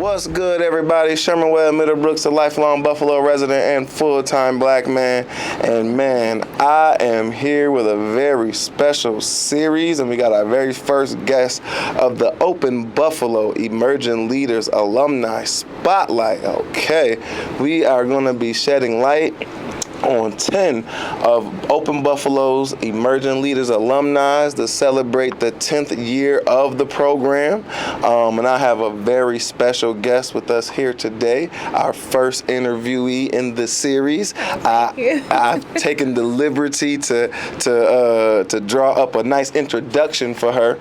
What's good, everybody? Sherman Webb-Middlebrooks, a lifelong Buffalo resident and full-time black man. And man, I am here with a very special series, and we got our very first guest of the Open Buffalo Emerging Leaders Alumni Spotlight. Okay, we are going to be shedding light on 10 of Open Buffalo's Emerging Leaders Alumni to celebrate the 10th year of the program. And I have a very special guest with us here today, our first interviewee in the series. I've taken the liberty to draw up a nice introduction for her.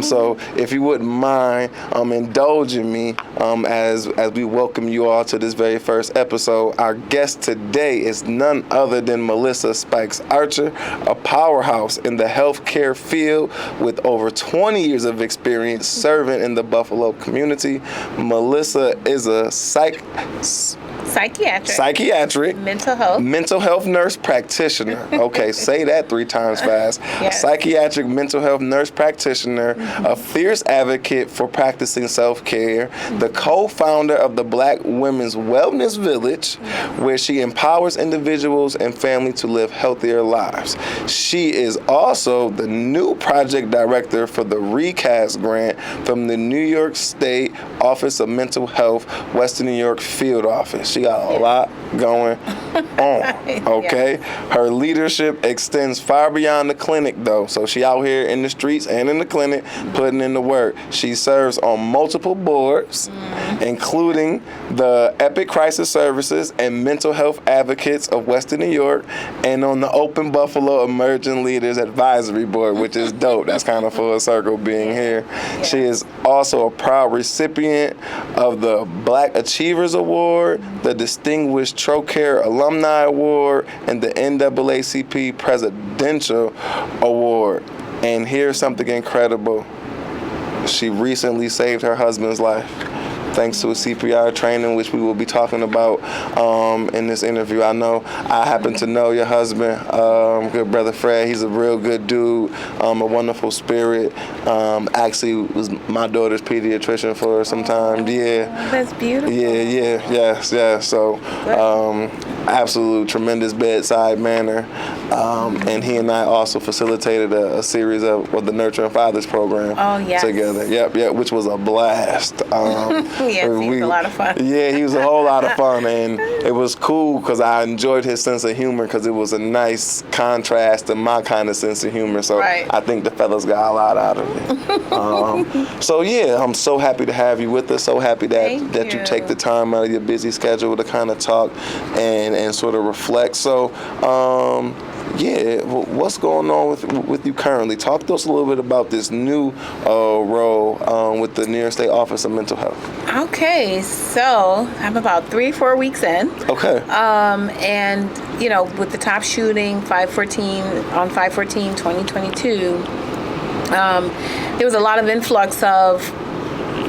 So if you wouldn't mind indulging me as we welcome you all to this very first episode. Our guest today is none other than Melissa Spikes Archer, a powerhouse in the healthcare field with over 20 years of experience serving in the Buffalo community. Melissa is a psychiatric mental health nurse practitioner. Okay, say that 3 times fast. Yes. A psychiatric mental health nurse practitioner, a fierce advocate for practicing self-care, the co-founder of the Black Women's Wellness Village, where she empowers individuals and families to live healthier lives. She is also the new project director for the RECAST grant from the New York State Office of Mental Health, Western New York Field Office. She got a lot going on, okay? Her leadership extends far beyond the clinic, though. So she out here in the streets and in the clinic putting in the work. She serves on multiple boards, including the Epic Crisis Services and Mental Health Advocates of Western New York, and on the Open Buffalo Emerging Leaders Advisory Board, which is dope. That's kind of full circle being here. Yeah. She is also a proud recipient of the Black Achievers Award, the Distinguished TroCare Alumni Award, and the NAACP Presidential Award. And here's something incredible. She recently saved her husband's life, thanks to a CPR training, which we will be talking about in this interview. I know I happen to know your husband, good brother Fred. He's a real good dude, a wonderful spirit. Actually was my daughter's pediatrician for some time. Yeah. That's beautiful. Yeah. So absolute tremendous bedside manner. And he and I also facilitated a series of the Nurturing Fathers program together. Yep, which was a blast. Yes, he was a lot of fun. Yeah, he was a whole lot of fun, and it was cool because I enjoyed his sense of humor because it was a nice contrast to my kind of sense of humor. So I think the fellas got a lot out of it. So yeah, I'm so happy to have you with us. So happy that you take the time out of your busy schedule to kind of talk and sort of reflect. So what's going on with you currently? Talk to us a little bit about this new role with the New York State Office of Mental Health. Okay, so I'm about 3-4 weeks in. Okay. And with the top shooting, 5/14/2022, there was a lot of influx of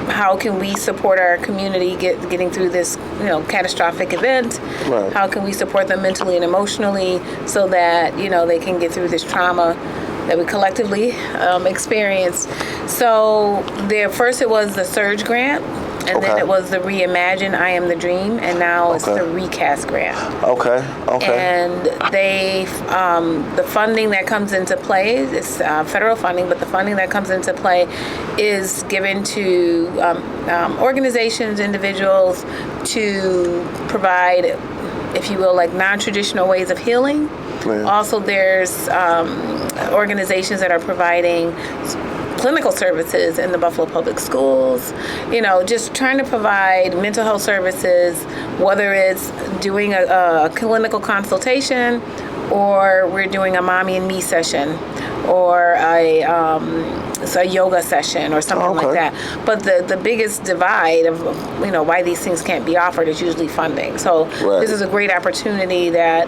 how can we support our community getting through this, catastrophic event? Right. How can we support them mentally and emotionally so that, they can get through this trauma that we collectively experience? So first it was the Surge grant, and then it was the Reimagine I Am the Dream, and now it's the RECAST grant. Okay. And the funding that comes into play is federal funding, but the funding that comes into play is given to organizations, individuals to provide, if you will, like non-traditional ways of healing. Man. Also, there's organizations that are providing clinical services in the Buffalo Public Schools, just trying to provide mental health services, whether it's doing a clinical consultation or we're doing a mommy and me session or a yoga session or something like that. But the biggest divide of why these things can't be offered is usually funding. So this is a great opportunity that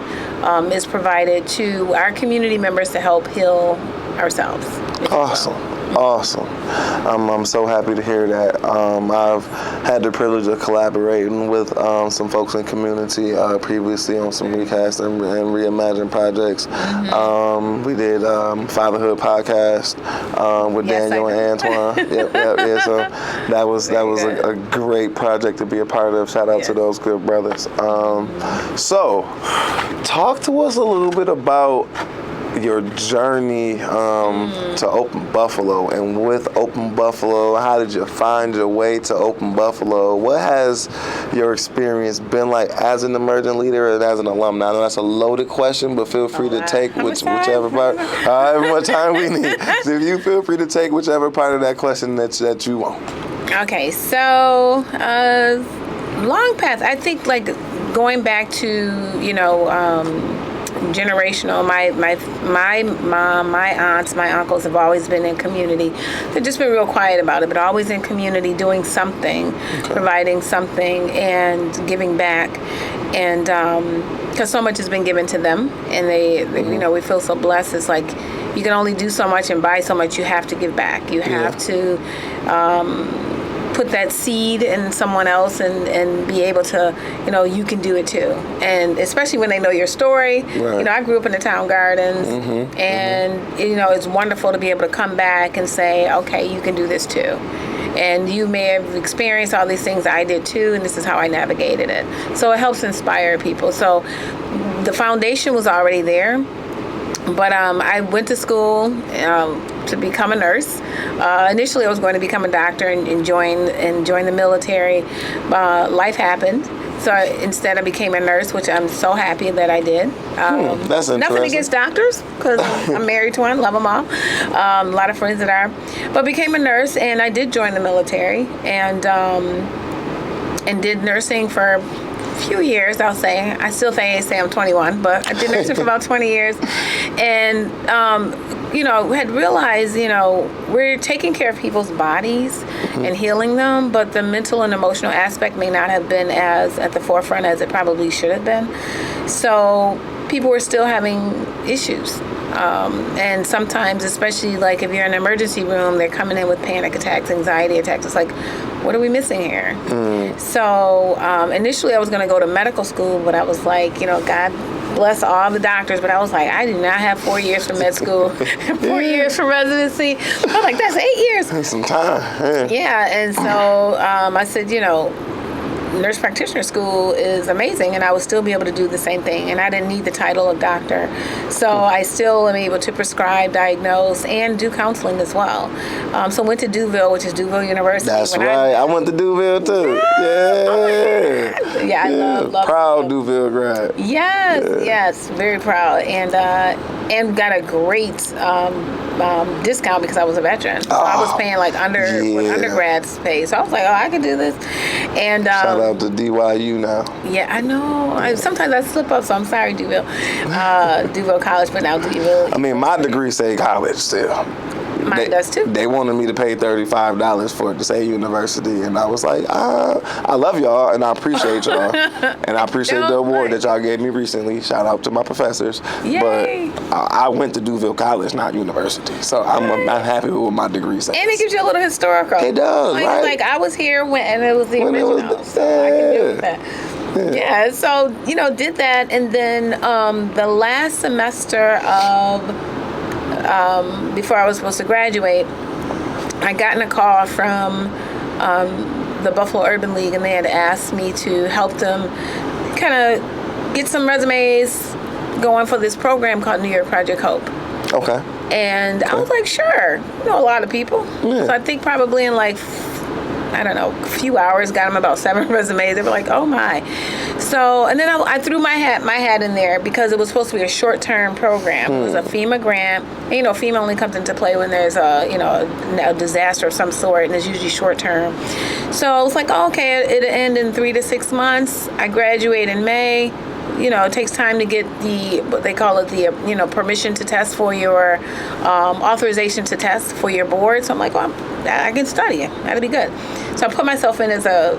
is provided to our community members to help heal ourselves. Awesome. I'm so happy to hear that. I've had the privilege of collaborating with some folks in the community previously on some recast and reimagine projects. We did Fatherhood podcast with Daniel and Antoine. Yeah. So that was a great project to be a part of. Shout out to those good brothers. So, talk to us a little bit about your journey to Open Buffalo, and with Open Buffalo, how did you find your way to Open Buffalo? What has your experience been like as an emerging leader and as an alumni? I know that's a loaded question, but feel free to take whichever part. However much time we need. So if you feel free to take whichever part of that question that you want. Okay, so long path. I think like going back to generational. My mom, my aunts, my uncles have always been in community. They've just been real quiet about it, but always in community, doing something, providing something, and giving back. And because so much has been given to them, and they we feel so blessed. It's like you can only do so much and buy so much. You have to give back. You have to put that seed in someone else and be able to, you can do it too. And especially when they know your story. Right. I grew up in the town gardens, and it's wonderful to be able to come back and say, okay, you can do this too. And you may have experienced all these things I did too, and this is how I navigated it. So it helps inspire people. So the foundation was already there. But I went to school to become a nurse. Initially, I was going to become a doctor and join the military. Life happened. So instead, I became a nurse, which I'm so happy that I did. That's interesting. Nothing against doctors, because I'm married to one, love them all. A lot of friends that are. But became a nurse, and I did join the military and did nursing for few years, I'll say. I still say I'm 21, but I did nursing for about 20 years. And, had realized, we're taking care of people's bodies and healing them, but the mental and emotional aspect may not have been as at the forefront as it probably should have been. So people were still having issues. And sometimes, especially like if you're in an emergency room, they're coming in with panic attacks, anxiety attacks. It's like, what are we missing here? So initially I was going to go to medical school, but I was like, God bless all the doctors, but I was like, I do not have 4 years for med school and 4 years for residency. I was like, that's 8 years. That's some time. Yeah. And so I said, nurse practitioner school is amazing, and I would still be able to do the same thing, and I didn't need the title of doctor. So I still am able to prescribe, diagnose, and do counseling as well. So I went to Duville, which is Duville University. That's right. I went to Duville too. Yeah, I love proud Duville grad. Yes, very proud, and got a great discount because I was a veteran. So I was paying like what undergrads pay. So I was like, I can do this. And shout out to DYU now. Yeah, I know. Sometimes I slip up, so I'm sorry, Duville. Duville College, but now Duville. I mean, my degree say college still. Mine does too. They wanted me to pay $35 for it to say university, and I was like, I love y'all, and I appreciate y'all, and I appreciate the award that y'all gave me recently. Shout out to my professors. Yay. But I went to Duville College, not university, so I'm happy with what my degree says. And it gives you a little historical. It does, right? Like I was here when it was the original, so I can deal with that. Yeah, so did that, and then the last semester of before I was supposed to graduate, I got a call from the Buffalo Urban League, and they had asked me to help them kind of get some resumes going for this program called New York Project Hope. Okay. And I was like, sure, a lot of people. Yeah. So I think probably in like, I don't know, a few hours, got them about 7 resumes. They were like, oh my. So, and then I threw my hat in there because it was supposed to be a short-term program. It was a FEMA grant. And, FEMA only comes into play when there's a disaster of some sort, and it's usually short-term. So I was like, okay, it'll end in 3 to 6 months. I graduate in May. It takes time to get what they call it, the permission to test for your authorization to test for your board. So I'm like, well, I can study it. That'll be good. So I put myself in as a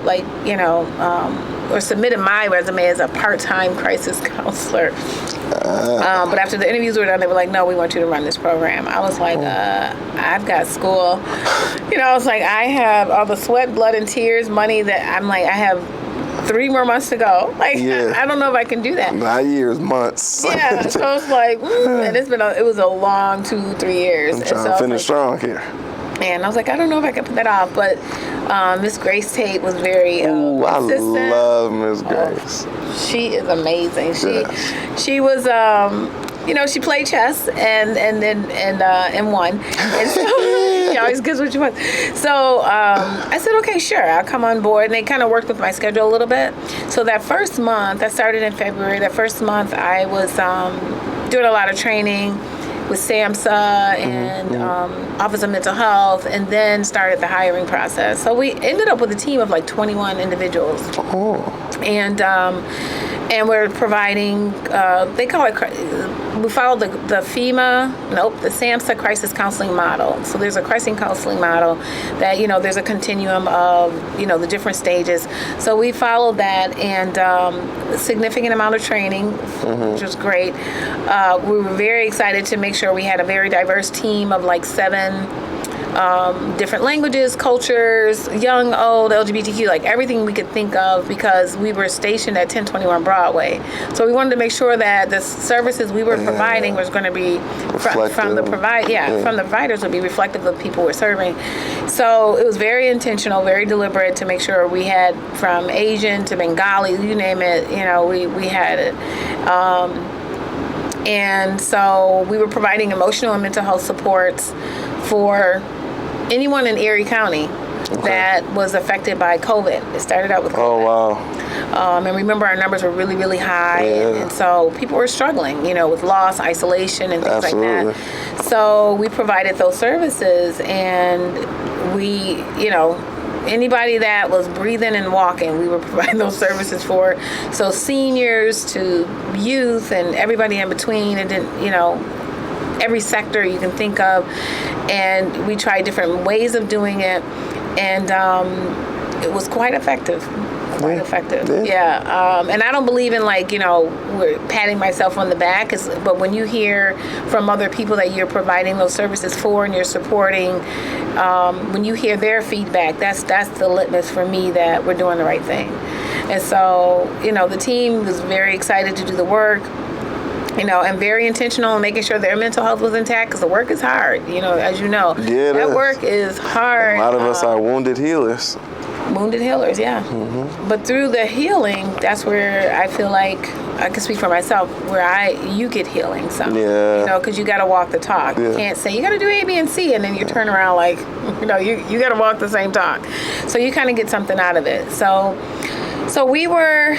or submitted my resume as a part-time crisis counselor. But after the interviews were done, they were like, no, we want you to run this program. I was like, I've got school. I was like, I have all the sweat, blood, and tears, money that I'm like, I have 3 more months to go. Like, I don't know if I can do that. Not years, months. Yeah, so I was like, and it was a long 2-3 years. I'm trying to finish strong here. And I was like, I don't know if I can put that off, but Miss Grace Tate was very consistent. I love Miss Grace. She is amazing. She was, she played chess and won. And so she always gets what she wants. So I said, okay, sure, I'll come on board. And they kind of worked with my schedule a little bit. So that first month, I started in February. That first month, I was doing a lot of training with SAMHSA and Office of Mental Health, and then started the hiring process. So we ended up with a team of like 21 individuals. And we're providing, they call it, we follow the SAMHSA crisis counseling model. So there's a crisis counseling model that, there's a continuum of, the different stages. So we followed that, and a significant amount of training, which was great. We were very excited to make sure we had a very diverse team of like 7 different languages, cultures, young, old, LGBTQ, like everything we could think of, because we were stationed at 1021 Broadway. So we wanted to make sure that the services we were providing was going to be from the providers would be reflective of the people we're serving. So it was very intentional, very deliberate to make sure we had from Asian to Bengali, you name it, we had it. And so we were providing emotional and mental health supports for anyone in Erie County that was affected by COVID. It started out with COVID. Oh, wow. And remember, our numbers were really, really high. And so people were struggling, with loss, isolation, and things like that. So we provided those services, and we, anybody that was breathing and walking, we were providing those services for. So seniors to youth and everybody in between, and then, every sector you can think of. And we tried different ways of doing it, and it was quite effective. And I don't believe in we're patting myself on the back, but when you hear from other people that you're providing those services for and you're supporting, when you hear their feedback, that's the litmus for me that we're doing the right thing. And so, the team was very excited to do the work, and very intentional in making sure their mental health was intact, because the work is hard, as you know. Yeah, that work is hard. A lot of us are wounded healers. Wounded healers, yeah. But through the healing, that's where I feel like I can speak for myself, where you get healing. So, because you got to walk the talk. You can't say you got to do A, B, and C, and then you turn around like, you got to walk the same talk. So you kind of get something out of it. So we were,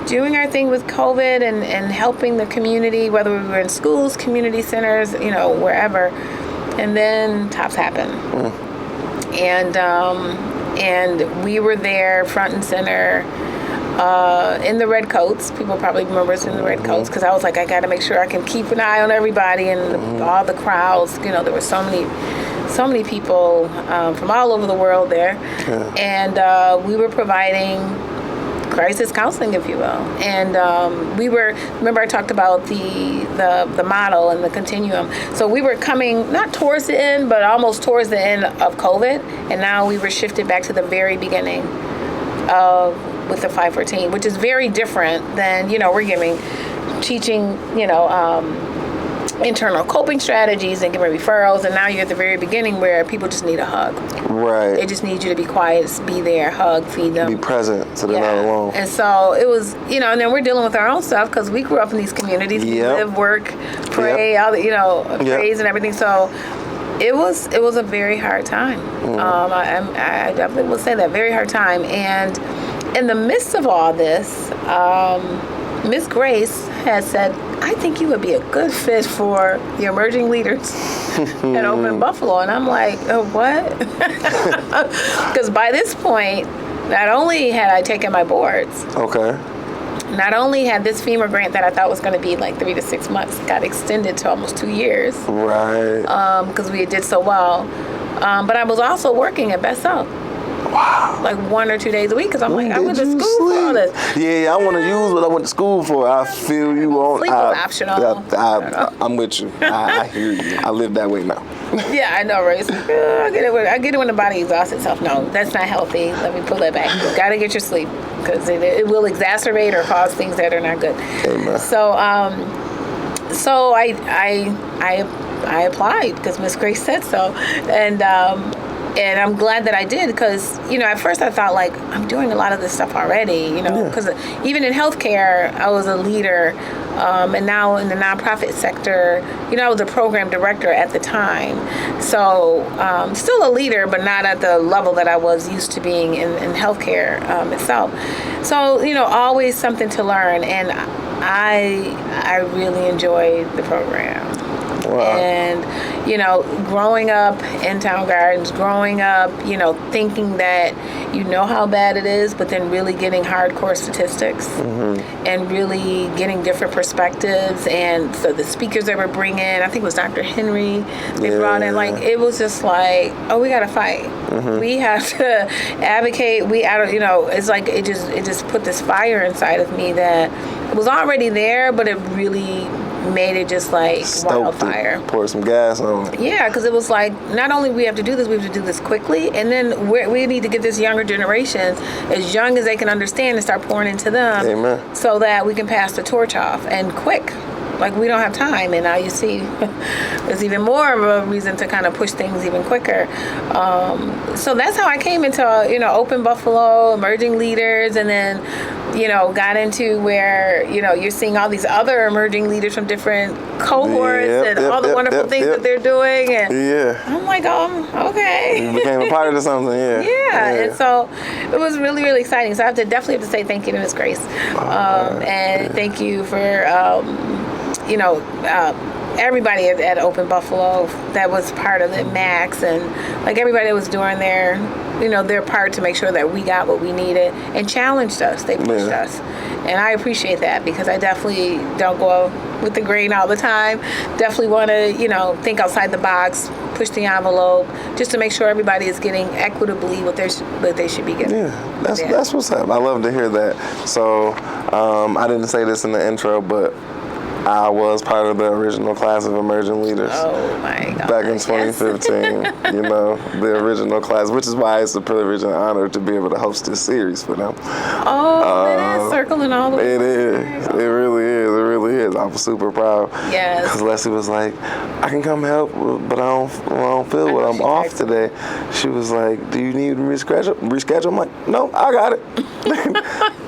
doing our thing with COVID and helping the community, whether we were in schools, community centers, wherever. And then TOPS happened. And we were there front and center in the red coats. People probably remember us in the red coats, because I was like, I got to make sure I can keep an eye on everybody and all the crowds. There were so many people from all over the world there. And we were providing crisis counseling, if you will. And remember I talked about the model and the continuum. So we were coming not towards the end, but almost towards the end of COVID. And now we were shifted back to the very beginning with the 514, which is very different than, we're teaching, internal coping strategies and giving referrals, and now you're at the very beginning where people just need a hug. Right. They just need you to be quiet, be there, hug, feed them. Be present so they're not alone. And so it was, and then we're dealing with our own stuff, because we grew up in these communities. We live, work, pray, all the, praise and everything. So it was a very hard time. I definitely will say that, very hard time. And in the midst of all this, Miss Grace had said, I think you would be a good fit for the emerging leaders at Open Buffalo. And I'm like, what? Because by this point, not only had I taken my boards, not only had this FEMA grant that I thought was going to be like 3 to 6 months got extended to almost 2 years. Right. Because we did so well. But I was also working at Best South. Wow. Like 1 or 2 days a week, because I'm like, I went to school for all this. Yeah, I want to use what I went to school for. I feel you on. Sleep was optional. I'm with you. I hear you. I live that way now. Yeah, I know, right? It's like, I get it when the body exhausts itself. No, that's not healthy. Let me pull that back. You got to get your sleep, because it will exacerbate or cause things that are not good. Amen. So I applied because Miss Grace said so, and I'm glad that I did, because, at first I thought, like, I'm doing a lot of this stuff already, because even in healthcare, I was a leader, and now in the nonprofit sector, I was a program director at the time. So still a leader, but not at the level that I was used to being in healthcare itself. So, always something to learn, and I really enjoyed the program. Wow. And, growing up in Town Gardens, growing up, thinking that how bad it is, but then really getting hardcore statistics and really getting different perspectives. And so the speakers that were bringing, I think it was Dr. Henry, they brought in, like, it was just like, oh, we got to fight. We have to advocate. It's like it just put this fire inside of me that was already there, but it really made it just like wildfire. Pour some gas on it. Yeah, because it was like, not only we have to do this, we have to do this quickly, and then we need to get this younger generation as young as they can understand and start pouring into them. Amen. So that we can pass the torch off, and quick. Like, we don't have time, and now you see there's even more of a reason to kind of push things even quicker. So that's how I came into, Open Buffalo, Emerging Leaders, and then, got into where, you're seeing all these other emerging leaders from different cohorts and all the wonderful things that they're doing. And I'm like, okay. You became a part of something, Yeah, and so it was really, really exciting. So I definitely have to say thank you to Ms. Grace. And thank you for... everybody at Open Buffalo that was part of it, Max, and like everybody that was doing their part to make sure that we got what we needed and challenged us. They pushed us. And I appreciate that, because I definitely don't go with the grain all the time. Definitely want to, think outside the box, push the envelope, just to make sure everybody is getting equitably what they should be getting. Yeah, that's what's up. I love to hear that. So I didn't say this in the intro, but I was part of the original class of Emerging Leaders. Oh my God. Back in 2015, the original class, which is why it's a privilege and honor to be able to host this series for them. Oh, it is circling all the way. It is. It really is. It really is. I'm super proud. Yes. Because Leslie was like, I can come help, but I don't feel what I'm off today. She was like, do you need to reschedule? I'm like, no, I got it.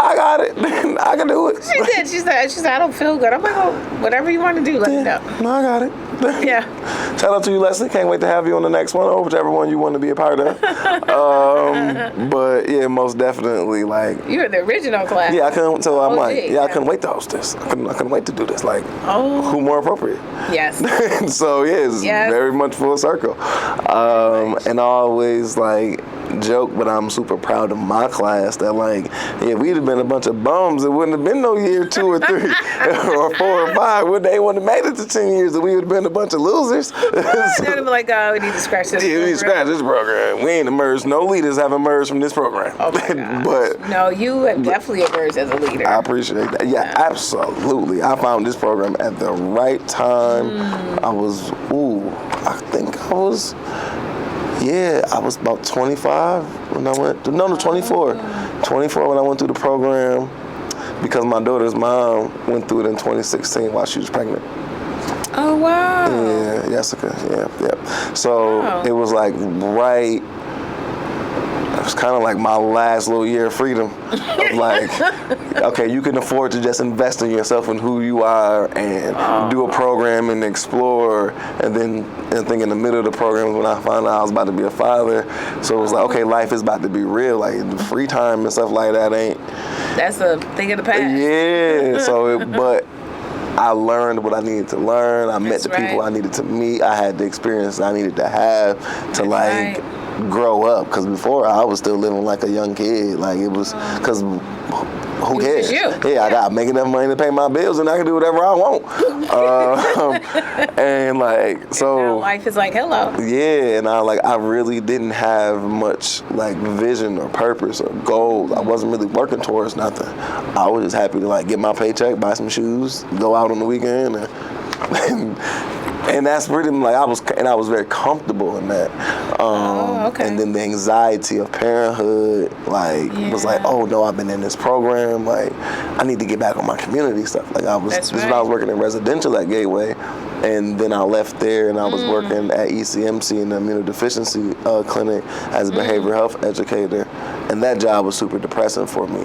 I got it. I can do it. She did. She said, I don't feel good. I'm like, oh, whatever you want to do, let me know. No, I got it. Yeah. Shout out to you, Leslie. Can't wait to have you on the next one, or whichever one you want to be a part of. But yeah, most definitely, like, you were the original class. Yeah, I couldn't. So I'm like, I couldn't wait to host this. I couldn't wait to do this. Like, who more appropriate? Yes. So yeah, it's very much full circle. And I always like joke, but I'm super proud of my class that, like, we'd have been a bunch of bums. It wouldn't have been no year 2 or 3 or 4 or 5. They wouldn't have made it to 10 years, and we would have been a bunch of losers. They'd have been like, we need to scratch this. Yeah, we need to scratch this program. We ain't emerged. No leaders have emerged from this program. Oh my gosh. But no, you have definitely emerged as a leader. I appreciate that. Yeah, absolutely. I found this program at the right time. I was about 25 when I went. 24. 24 when I went through the program, because my daughter's mom went through it in 2016 while she was pregnant. Oh, wow. Yeah, Jessica. Yeah. So it was like right. It was kind of like my last little year of freedom. Of like, okay, you can afford to just invest in yourself and who you are, and do a program and explore. And then I think in the middle of the program when I found out I was about to be a father. So it was like, okay, life is about to be real. Like, the free time and stuff like that ain't. That's a thing of the past. Yeah. But I learned what I needed to learn. I met the people I needed to meet. I had the experience I needed to have to grow up, because before I was still living like a young kid. Like it was, because who cares? Yeah, I got make enough money to pay my bills, and I can do whatever I want. And like so, and now life is like hello. Yeah, and I really didn't have much like vision or purpose or goals. I wasn't really working towards nothing. I was just happy to like get my paycheck, buy some shoes, go out on the weekend, and that's really like I was very comfortable in that. Okay. And then the anxiety of parenthood, was like, oh no, I've been in this program. Like, I need to get back on my community stuff. Like this is when I was working in residential at Gateway, and then I left there and I was working at ECMC in the immunodeficiency clinic as a behavioral health educator, and that job was super depressing for me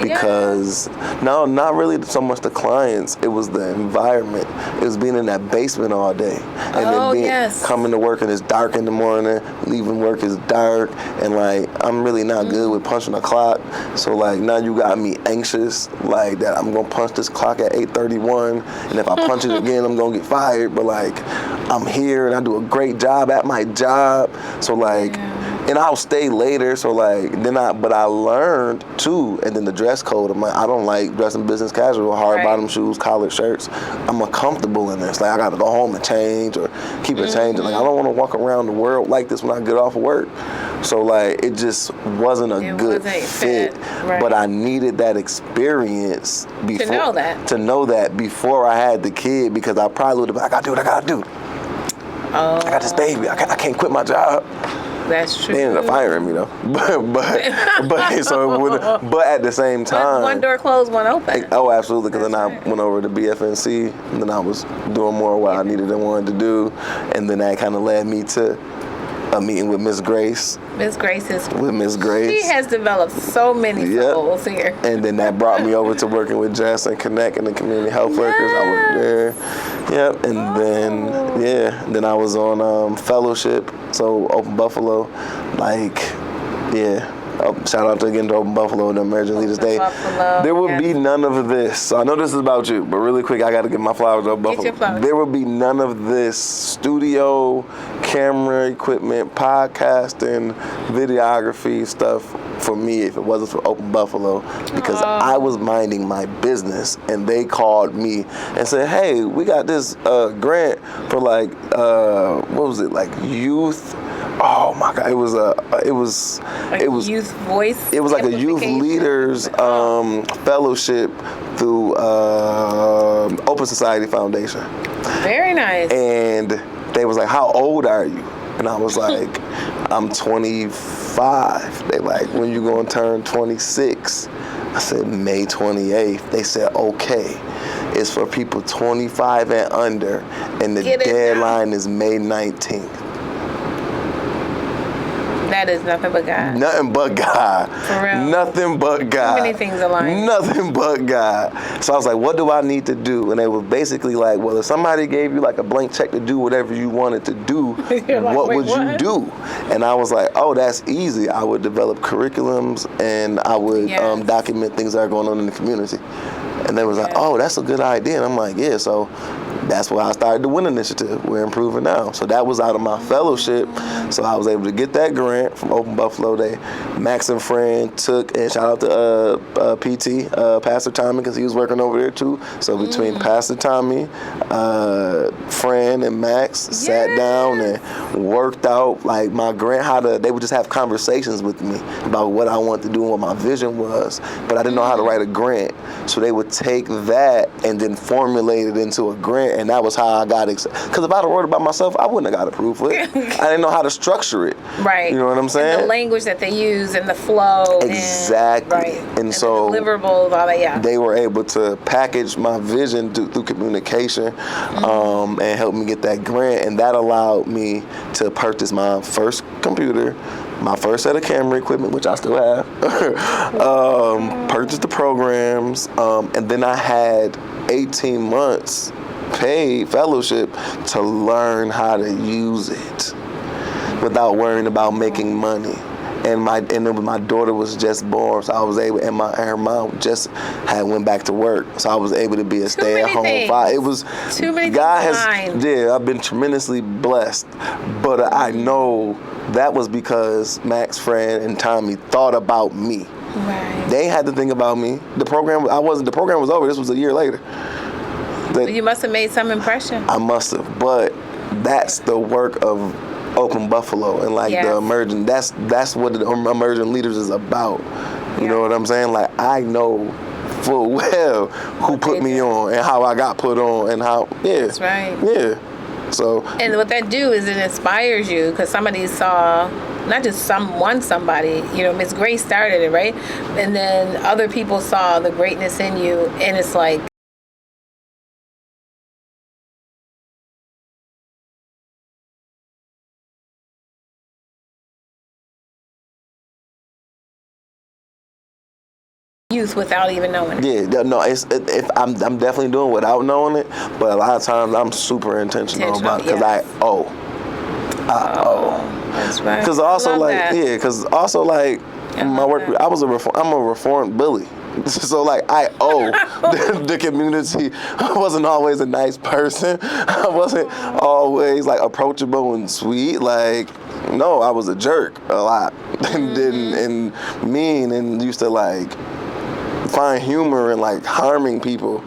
because no, not really so much the clients. It was the environment. It was being in that basement all day, and then coming to work and it's dark in the morning. Leaving work is dark, and like I'm really not good with punching a clock. So like now you got me anxious, like that I'm gonna punch this clock at 8:31, and if I punch it again, I'm gonna get fired. But like I'm here and I do a great job at my job. So like. And I'll stay later, so like but I learned too, and then the dress code. I'm like, I don't like dressing business casual, hard bottom shoes, collared shirts. I'm uncomfortable in this. Like I got to go home and change or keep it changing. Like I don't want to walk around the world like this when I get off of work. So like it just wasn't a good fit. Right. But I needed that experience before to know that before I had the kid, because I probably would have been like, I gotta do what I gotta do. I got this baby. I can't quit my job. That's true. They ended up firing me though, but at the same time, one door closed, one open. Oh, absolutely. Because then I went over to BFNC, and then I was doing more of what I needed and wanted to do, and then that kind of led me to a meeting with Miss Grace. Miss Grace is with Miss Grace. She has developed so many souls here. And then that brought me over to working with Jess and Connect and the community health workers. I worked there. Yep. And then I was on fellowship. So Open Buffalo, shout out again to Open Buffalo and the Emerging Leaders Day. There would be none of this. So I know this is about you, but really quick, I got to give my flowers to Open Buffalo. Get your flowers. There would be none of this studio, camera equipment, podcasting, videography stuff for me if it wasn't for Open Buffalo, because I was minding my business and they called me and said, hey, we got this grant for youth. Oh my God! It was youth voice. It was like a youth leaders fellowship through Open Society Foundation. Very nice. And they was like, "How old are you?" And I was like, "I'm 25." They like, "When you gonna turn 26?" I said, "May 28th." They said, "Okay." It's for people 25 and under, and the deadline is May 19th. That is nothing but God. Nothing but God. For real. Nothing but God. Too many things aligned. Nothing but God. So I was like, what do I need to do? And they were basically like, well, if somebody gave you like a blank check to do whatever you wanted to do, what would you do? And I was like, oh, that's easy. I would develop curriculums and I would document things that are going on in the community. And they was like, oh, that's a good idea. And I'm like, yeah, so that's why I started the WIN Initiative. We're improving now. So that was out of my fellowship. So I was able to get that grant from Open Buffalo. Max and Fran took, and shout out to PT, Pastor Tommy, because he was working over there too. So between Pastor Tommy, Fran, and Max sat down and worked out like my grant, they would just have conversations with me about what I wanted to do and what my vision was. But I didn't know how to write a grant. So they would take that and then formulate it into a grant. And that was how I got it. Because if I'd have wrote it by myself, I wouldn't have got approved for it. I didn't know how to structure it. Right. You know what I'm saying? And the language that they use and the flow. Exactly. And so the deliverables, all that, they were able to package my vision through communication and help me get that grant. And that allowed me to purchase my first computer, my first set of camera equipment, which I still have, purchased the programs, and then I had 18 months paid fellowship to learn how to use it without worrying about making money. and my daughter was just born, so I was able, and her mom just had went back to work, so I was able to be a stay-at-home father. It was too many God things. I've been tremendously blessed, but I know that was because Max, Fred, and Tommy thought about me. Right. They had to think about me. The program was over. This was a year later. You must have made some impression. I must have, but that's the work of Open Buffalo and the emerging. That's what the emerging leaders is about. You know what I'm saying? Like, I know full well who put me on and how I got put on and how. Yeah. That's right. Yeah. So. And what that do is it inspires you, because somebody saw, not just somebody, Miss Grace started it, right? And then other people saw the greatness in you, and it's like, youth without even knowing it. Yeah, no, I'm definitely doing it without knowing it, but a lot of times I'm super intentional about it, because I owe. That's right. Because also my work, I'm a reformed bully. So I owe the community. I wasn't always a nice person. I wasn't always approachable and sweet. No, I was a jerk a lot, and mean, and used to find humor in harming people.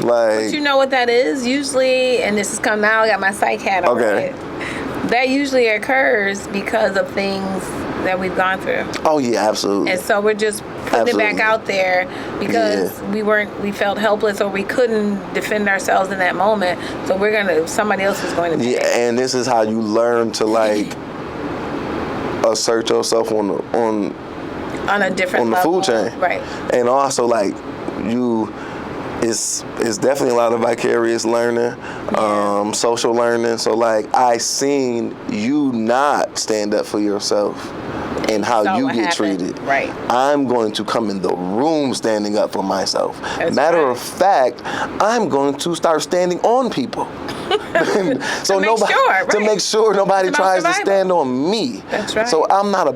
But you know what that is usually, and this is coming now. I got my psych hat on. Okay. That usually occurs because of things that we've gone through. Oh yeah, absolutely. And so we're just putting it back out there because we felt helpless, or we couldn't defend ourselves in that moment. So somebody else is going to pay. Yeah, and this is how you learn to assert yourself on a different level, food chain, right? And also it's definitely a lot of vicarious learning, social learning. So I seen you not stand up for yourself and how you get treated. Right. I'm going to come in the room standing up for myself. That's Matter right. of fact, I'm going to start standing on people. To make sure nobody tries to stand on me. That's right. So you're not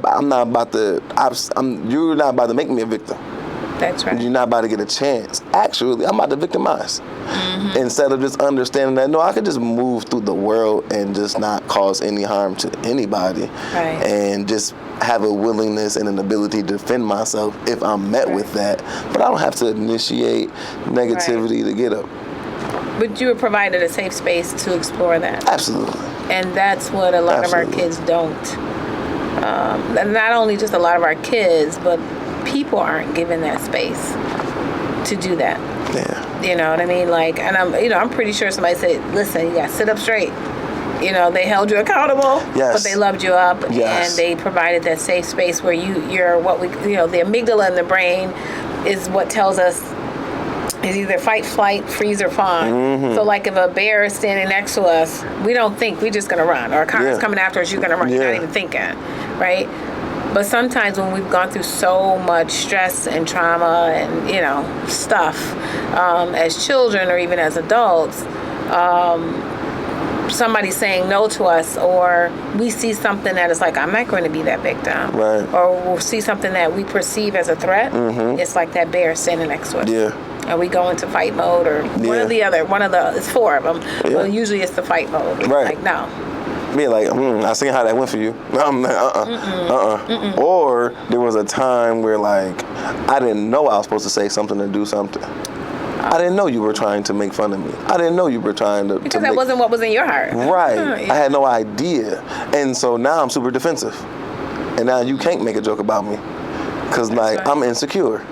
about to make me a victim. That's right. You're not about to get a chance. Actually, I'm about to victimize. Mm-hmm. Instead of just understanding that, no, I could just move through the world and just not cause any harm to anybody. Right. And just have a willingness and an ability to defend myself if I'm met with that. But I don't have to initiate negativity to get up. But you were provided a safe space to explore that. Absolutely. And that's what a lot of our kids don't. And not only just a lot of our kids, but people aren't given that space to do that. Yeah. You know what I mean? And I'm pretty sure somebody said, listen, you got to sit up straight. They held you accountable, yes. but they loved you up, yes. and they provided that safe space where you're the amygdala in the brain is what tells us is either fight, flight, freeze, or fawn. Mm-hmm. So if a bear is standing next to us, we don't think, we're just going to run. Or a car is coming after us, you're going to run. You're not even thinking, right? But sometimes when we've gone through so much stress and trauma and, stuff as children or even as adults, somebody saying no to us, or we see something that is I'm not going to be that victim. Right. Or we'll see something that we perceive as a threat. Mm-hmm. It's like that bear standing next to us. Yeah. And we go into fight mode, or it's four of them. Yeah. Well, usually it's the fight mode. Right. No. Me I seen how that went for you. I'm Or there was a time where I didn't know I was supposed to say something or do something. I didn't know you were trying to make fun of me. I didn't know you were trying to... Because that wasn't what was in your heart. Right. Yeah. I had no idea. And so now I'm super defensive. And now you can't make a joke about me. Because I'm insecure.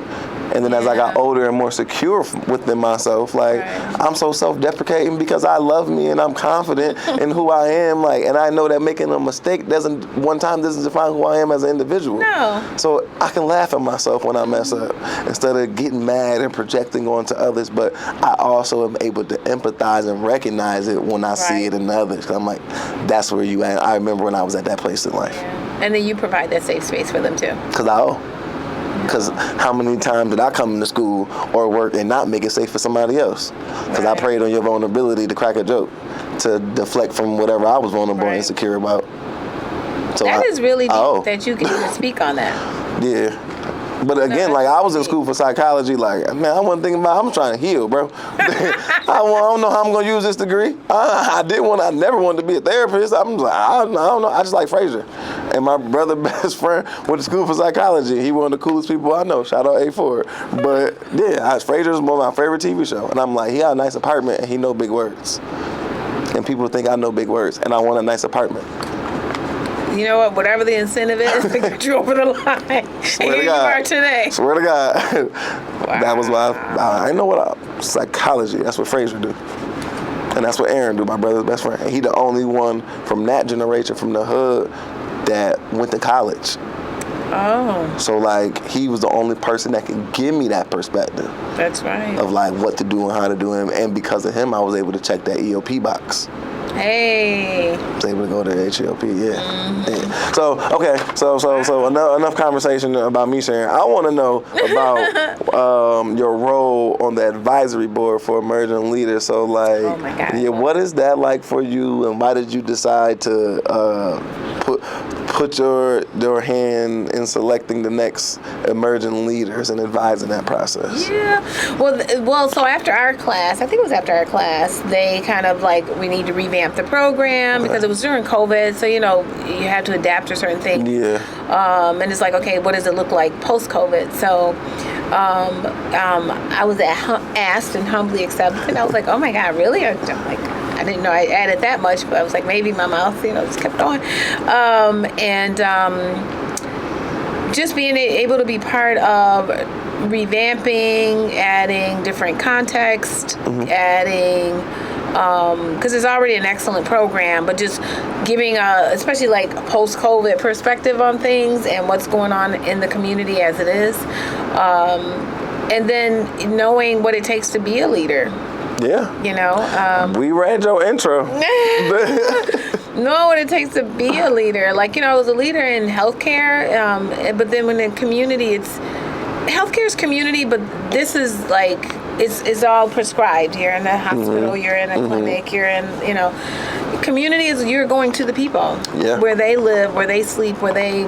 And then as I got older and more secure within myself, I'm so self-deprecating because I love me and I'm confident in who I am. And I know that making a mistake doesn't define who I am as an individual. No. So I can laugh at myself when I mess up instead of getting mad and projecting onto others. But I also am able to empathize and recognize it when I see it in others. Cause I'm that's where you at. I remember when I was at that place in life. Yeah. And then you provide that safe space for them too. Cause I owe. Because how many times did I come into school or work and not make it safe for somebody else? Because I preyed on your vulnerability to crack a joke, to deflect from whatever I was vulnerable and insecure about. So that is really deep that you can even speak on that. Yeah. But again, like, I was in school for psychology. Like, man, I wasn't thinking about. I'm trying to heal, bro. I don't know how I'm gonna use this degree. I never wanted to be a therapist. I'm like, I don't know. I just like Frasier. And my brother, best friend, went to school for psychology. He one of the coolest people I know. Shout out A4. But yeah, Frasier's one of my favorite TV show. And I'm like, he got a nice apartment and he know big words. And people think I know big words, and I want a nice apartment. You know what? Whatever the incentive is to get you over the line. Swear to God. You are today. Swear to God. Wow. That was why I know what psychology. That's what Frasier do. And that's what Aaron do, my brother's best friend. And he the only one from that generation, from the hood, that went to college. Oh. So, like, he was the only person that could give me that perspective. That's right. Of, like, what to do and how to do him. And because of him, I was able to check that EOP box. Hey. I was able to go to HELP, yeah. So, okay, so enough conversation about me sharing. I want to know about your role on the advisory board for emerging leaders. So, like, oh my God. Yeah, what is that like for you, and why did you decide to put your hand in selecting the next emerging leaders and advising that process? Yeah. Well, so after our class, I think it was after our class, they kind of like, we need to revamp the program because it was during COVID. So, you had to adapt to certain things. Yeah. And it's like, okay, what does it look like post-COVID? So I was asked and humbly accepted. I was like, oh my God, really? I'm like, I didn't know I added that much, but I was like, maybe my mouth, just kept going. Just being able to be part of revamping, adding different context, adding, because it's already an excellent program, but just giving especially like post-COVID perspective on things and what's going on in the community as it is. And then knowing what it takes to be a leader. Yeah. We read your intro. Know what it takes to be a leader. Like, I was a leader in healthcare, but then when in community, healthcare is community, but this is like, it's all prescribed. You're in a hospital, you're in a clinic, you're in, community is you're going to the people. Yeah. Where they live, where they sleep, where they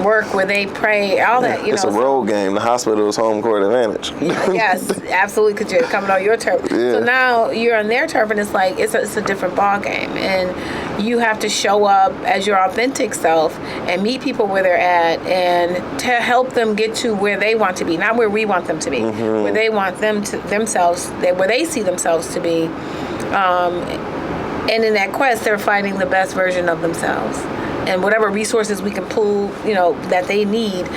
work, where they pray, all that, It's a road game. The hospital is home court advantage. Yes, absolutely, because you're coming on your turf. Yeah. So now you're on their turf, and it's like, it's a different ball game. And you have to show up as your authentic self and meet people where they're at and to help them get to where they want to be, not where we want them to be, where they want where they see themselves to be. And in that quest, they're finding the best version of themselves. And whatever resources we can pull, that they need,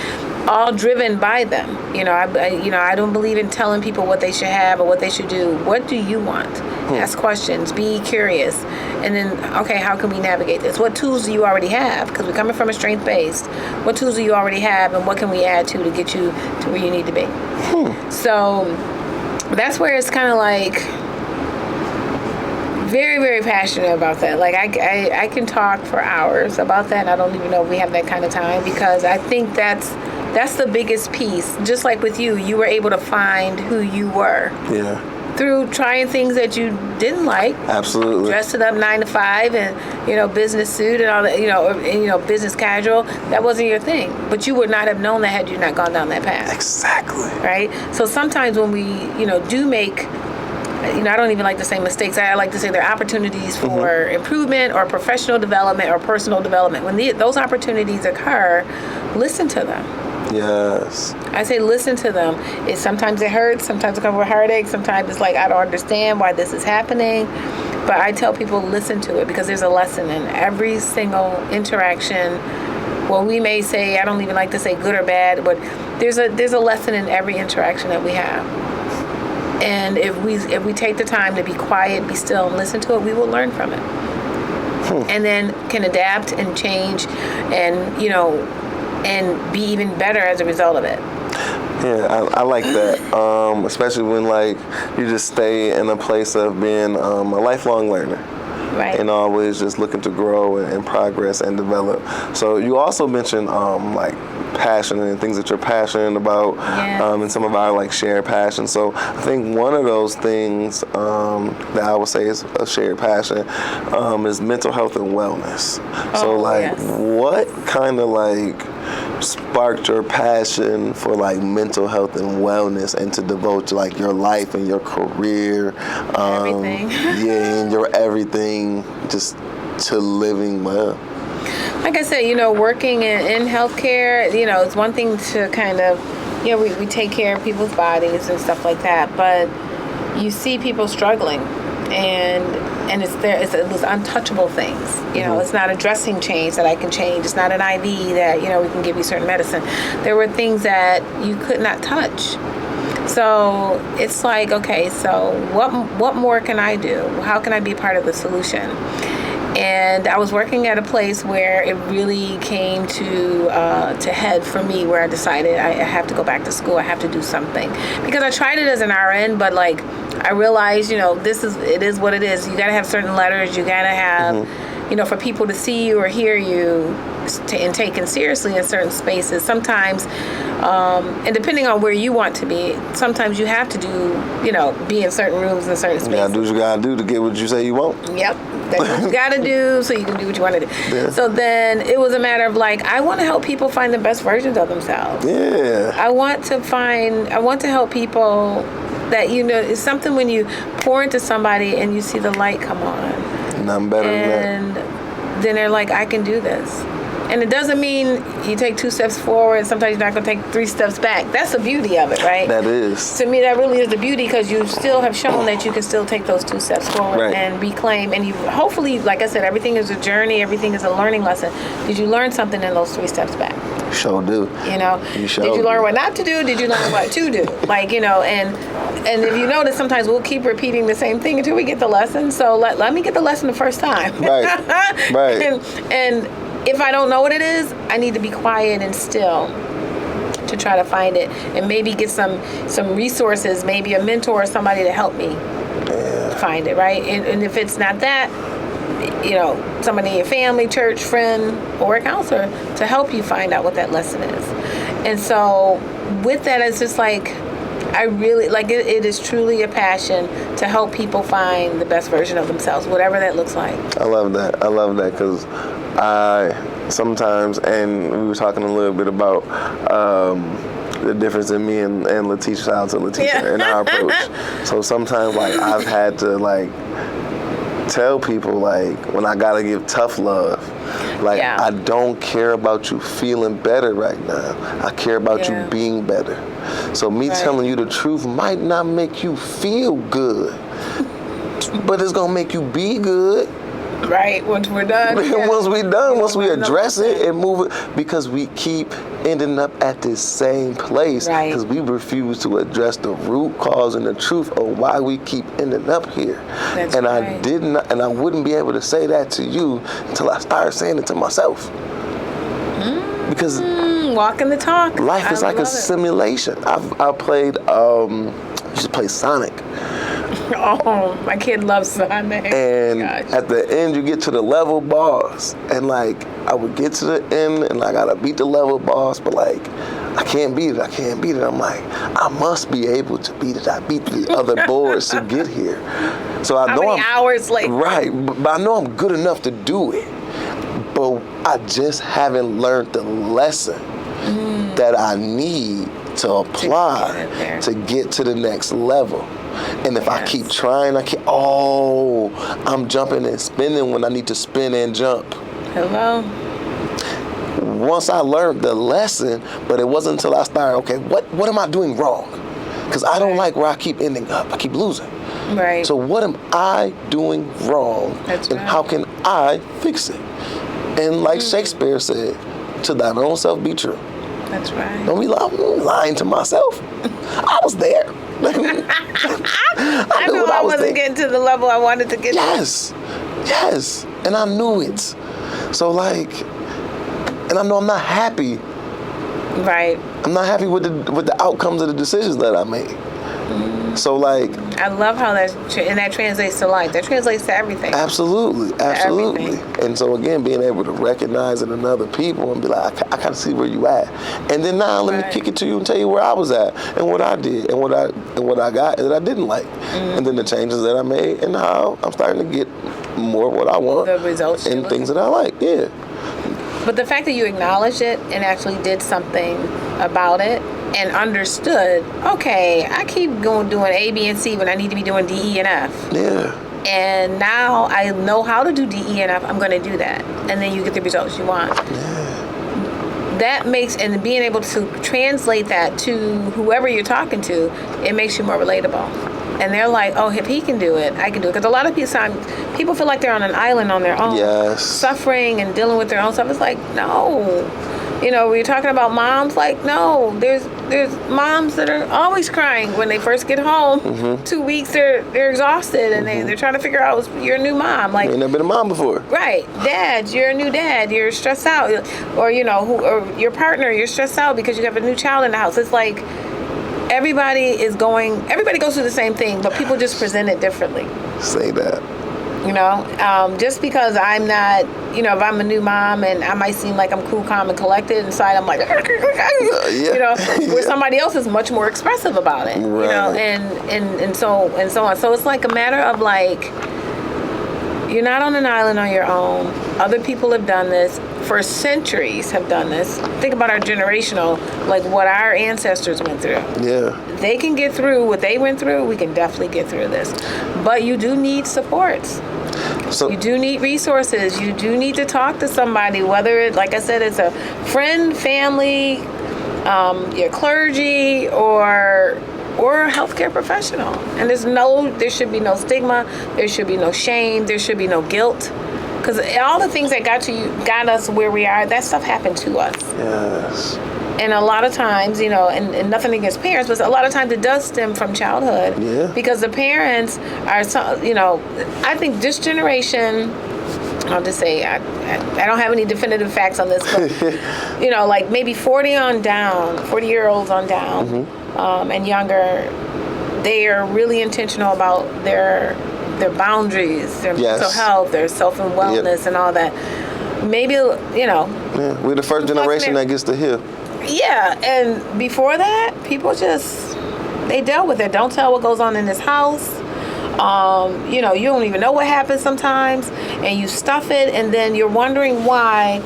all driven by them. I don't believe in telling people what they should have or what they should do. What do you want? Ask questions. Be curious. And then, okay, how can we navigate this? What tools do you already have? Because we're coming from a strength-based. What tools do you already have, and what can we add to get you to where you need to be? So that's where it's kind of like, very, very passionate about that. Like, I can talk for hours about that, and I don't even know if we have that kind of time, because I think that's the biggest piece. Just like with you were able to find who you were. Yeah. Through trying things that you didn't like. Absolutely. Dressing up 9 to 5 and, business suit and all that, business casual. That wasn't your thing. But you would not have known that had you not gone down that path. Exactly. Right? So sometimes when we, do make, I don't even like to say mistakes. I like to say there are opportunities for improvement or professional development or personal development. When those opportunities occur, listen to them. Yes. I say listen to them. Sometimes it hurts. Sometimes it comes with heartache. Sometimes it's like, I don't understand why this is happening. But I tell people, listen to it, because there's a lesson in every single interaction. Well, we may say, I don't even like to say good or bad, but there's a lesson in every interaction that we have. And if we take the time to be quiet, be still, and listen to it, we will learn from it. And then can adapt and change and, and be even better as a result of it. Yeah, I like that, especially when, like, you just stay in a place of being a lifelong learner. Right. And always just looking to grow and progress and develop. So you also mentioned like passion and things that you're passionate about, and some of our like shared passion. So I think one of those things that I would say is a shared passion is mental health and wellness. So like, what kind of like sparked your passion for like mental health and wellness, and to devote to like your life and your career, everything, and your everything, just to living well? Like I said, working in healthcare, it's one thing to kind of, we take care of people's bodies and stuff like that, but you see people struggling, and it's those untouchable things. It's not a dressing change that I can change. It's not an IV that, we can give you certain medicine. There were things that you could not touch. So it's like, okay, so what more can I do? How can I be part of the solution? And I was working at a place where it really came to head for me, where I decided I have to go back to school. I have to do something, because I tried it as an RN, but like I realized, it is what it is. You got to have certain letters. You got to have, for people to see you or hear you and taken seriously in certain spaces. Sometimes, and depending on where you want to be, sometimes you have to do, be in certain rooms and certain spaces. You gotta do what you gotta do to get what you say you want. Yep. That's what you gotta do so you can do what you want to do. Yeah. So then it was a matter of like, I want to help people find the best versions of themselves. Yeah. I want to help people that, it's something when you pour into somebody and you see the light come on. Nothing better than that. And then they're like, I can do this. And it doesn't mean you take 2 steps forward. Sometimes you're not going to take 3 steps back. That's the beauty of it, right? That is. To me, that really is the beauty, because you still have shown that you can still take those 2 steps forward and reclaim. And you hopefully, like I said, everything is a journey. Everything is a learning lesson. Did you learn something in those 3 steps back? Sure do. You sure did you learn what not to do? Did you learn what to do? Like, and if you notice, sometimes we'll keep repeating the same thing until we get the lesson. So let me get the lesson the first time. Right. Right. And if I don't know what it is, I need to be quiet and still to try to find it, and maybe get some resources, maybe a mentor or somebody to help me find it, right? And if it's not that, somebody in your family, church, friend, or a counselor to help you find out what that lesson is. And so with that, it's just like, I really, like, it is truly a passion to help people find the best version of themselves, whatever that looks like. I love that, because I sometimes, and we were talking a little bit about the difference in me and Letitia, shout out to Letitia, and our approach. So sometimes, like, I've had to, like, tell people, like, when I gotta give tough love, like, I don't care about you feeling better right now. I care about you being better. So me telling you the truth might not make you feel good, but it's gonna make you be good. Right, once we're done. Once we address it and move it, because we keep ending up at this same place, because we refuse to address the root cause and the truth of why we keep ending up here. I didn't, and I wouldn't be able to say that to you until I started saying it to myself. Because walking the talk. Life is like a simulation. I played, used to play Sonic. Oh, my kid loves Sonic. And at the end, you get to the level boss, and like I would get to the end, and I gotta beat the level boss, but like I can't beat it. I'm like, I must be able to beat it. I beat the other boards to get here. So I know I'm hours late. Right, but I know I'm good enough to do it. But I just haven't learned the lesson that I need to apply to get to the next level. And if I keep trying, I'm jumping and spinning when I need to spin and jump. Hello. Once I learned the lesson, but it wasn't until I started, okay, what am I doing wrong? Because I don't like where I keep ending up. I keep losing. Right. So what am I doing wrong? And how can I fix it? And like Shakespeare said, to thine own self be true. That's right. Don't be lying to myself. I was there. I knew I wasn't getting to the level I wanted to get to. Yes. And I knew it. So like, and I know I'm not happy. Right. I'm not happy with the outcomes of the decisions that I made. So like, I love how that translates to life. That translates to everything. Absolutely. Everything. And so again, being able to recognize it in other people and be like, I kind of see where you at, and then now let me kick it to you and tell you where I was at and what I did and what I got that I didn't like, and then the changes that I made and how I'm starting to get more of what I want, the results and things that I like. Yeah. But the fact that you acknowledged it and actually did something about it and understood, okay, I keep doing A, B, and C when I need to be doing D, E, and F. Yeah. And now I know how to do D, E, and F. I'm going to do that. And then you get the results you want. Yeah. That makes, and being able to translate that to whoever you're talking to, it makes you more relatable. And they're like, oh, if he can do it, I can do it. Because a lot of people feel like they're on an island on their own. Yes. Suffering and dealing with their own stuff. It's like, no. You know, we're talking about moms, like, no. There's moms that are always crying when they first get home. Mm-hmm. 2 weeks, they're exhausted, and they're trying to figure out, you're a new mom. Like, you ain't never been a mom before. Right. Dad, you're a new dad. You're stressed out. Or, or your partner, you're stressed out because you have a new child in the house. It's like, everybody goes through the same thing, but people just present it differently. Say that. Just because I'm not, if I'm a new mom and I might seem like I'm cool, calm, and collected, inside I'm like, where somebody else is much more expressive about it, right. and so on. So it's like a matter of like, you're not on an island on your own. Other people have done this. For centuries have done this. Think about our generational, like what our ancestors went through. Yeah. They can get through what they went through. We can definitely get through this. But you do need supports. So you do need resources. You do need to talk to somebody, whether it, like I said, it's a friend, family, your clergy, or a healthcare professional. And there should be no stigma. There should be no shame. There should be no guilt. Because all the things that got us where we are, that stuff happened to us. Yes. And a lot of times, and nothing against parents, but a lot of times it does stem from childhood. Yeah. Because the parents are, I think this generation, I'll just say, I don't have any definitive facts on this, but, like maybe 40-year-olds on down, mm-hmm. And younger, they are really intentional about their boundaries, their mental health, their self and wellness, and all that. Maybe, Yeah, we're the first generation that gets to hear. Yeah, and before that, people they dealt with it. Don't tell what goes on in this house. You don't even know what happens sometimes, and you stuff it, and then you're wondering why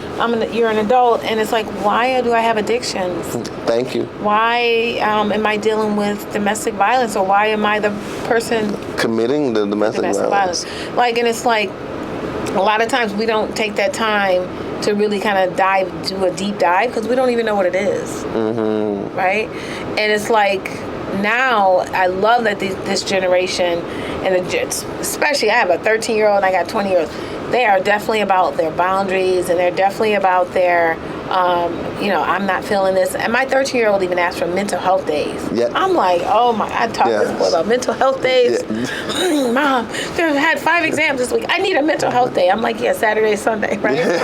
you're an adult, and it's like, why do I have addictions? Thank you. Why am I dealing with domestic violence, or why am I the person committing the domestic violence? Like, and it's like, a lot of times we don't take that time to really kind of do a deep dive, because we don't even know what it is. Mm-hmm. Right? And it's like, now I love that this generation, and especially I have a 13-year-old and I got 20-year-olds, they are definitely about their boundaries, and they're definitely about their, I'm not feeling this. And my 13-year-old even asked for mental health days. Yep. I'm like, oh my, I talked to this boy about mental health days. Yeah. Mom, I've had 5 exams this week. I need a mental health day. I'm like, yeah, Saturday, Sunday, right?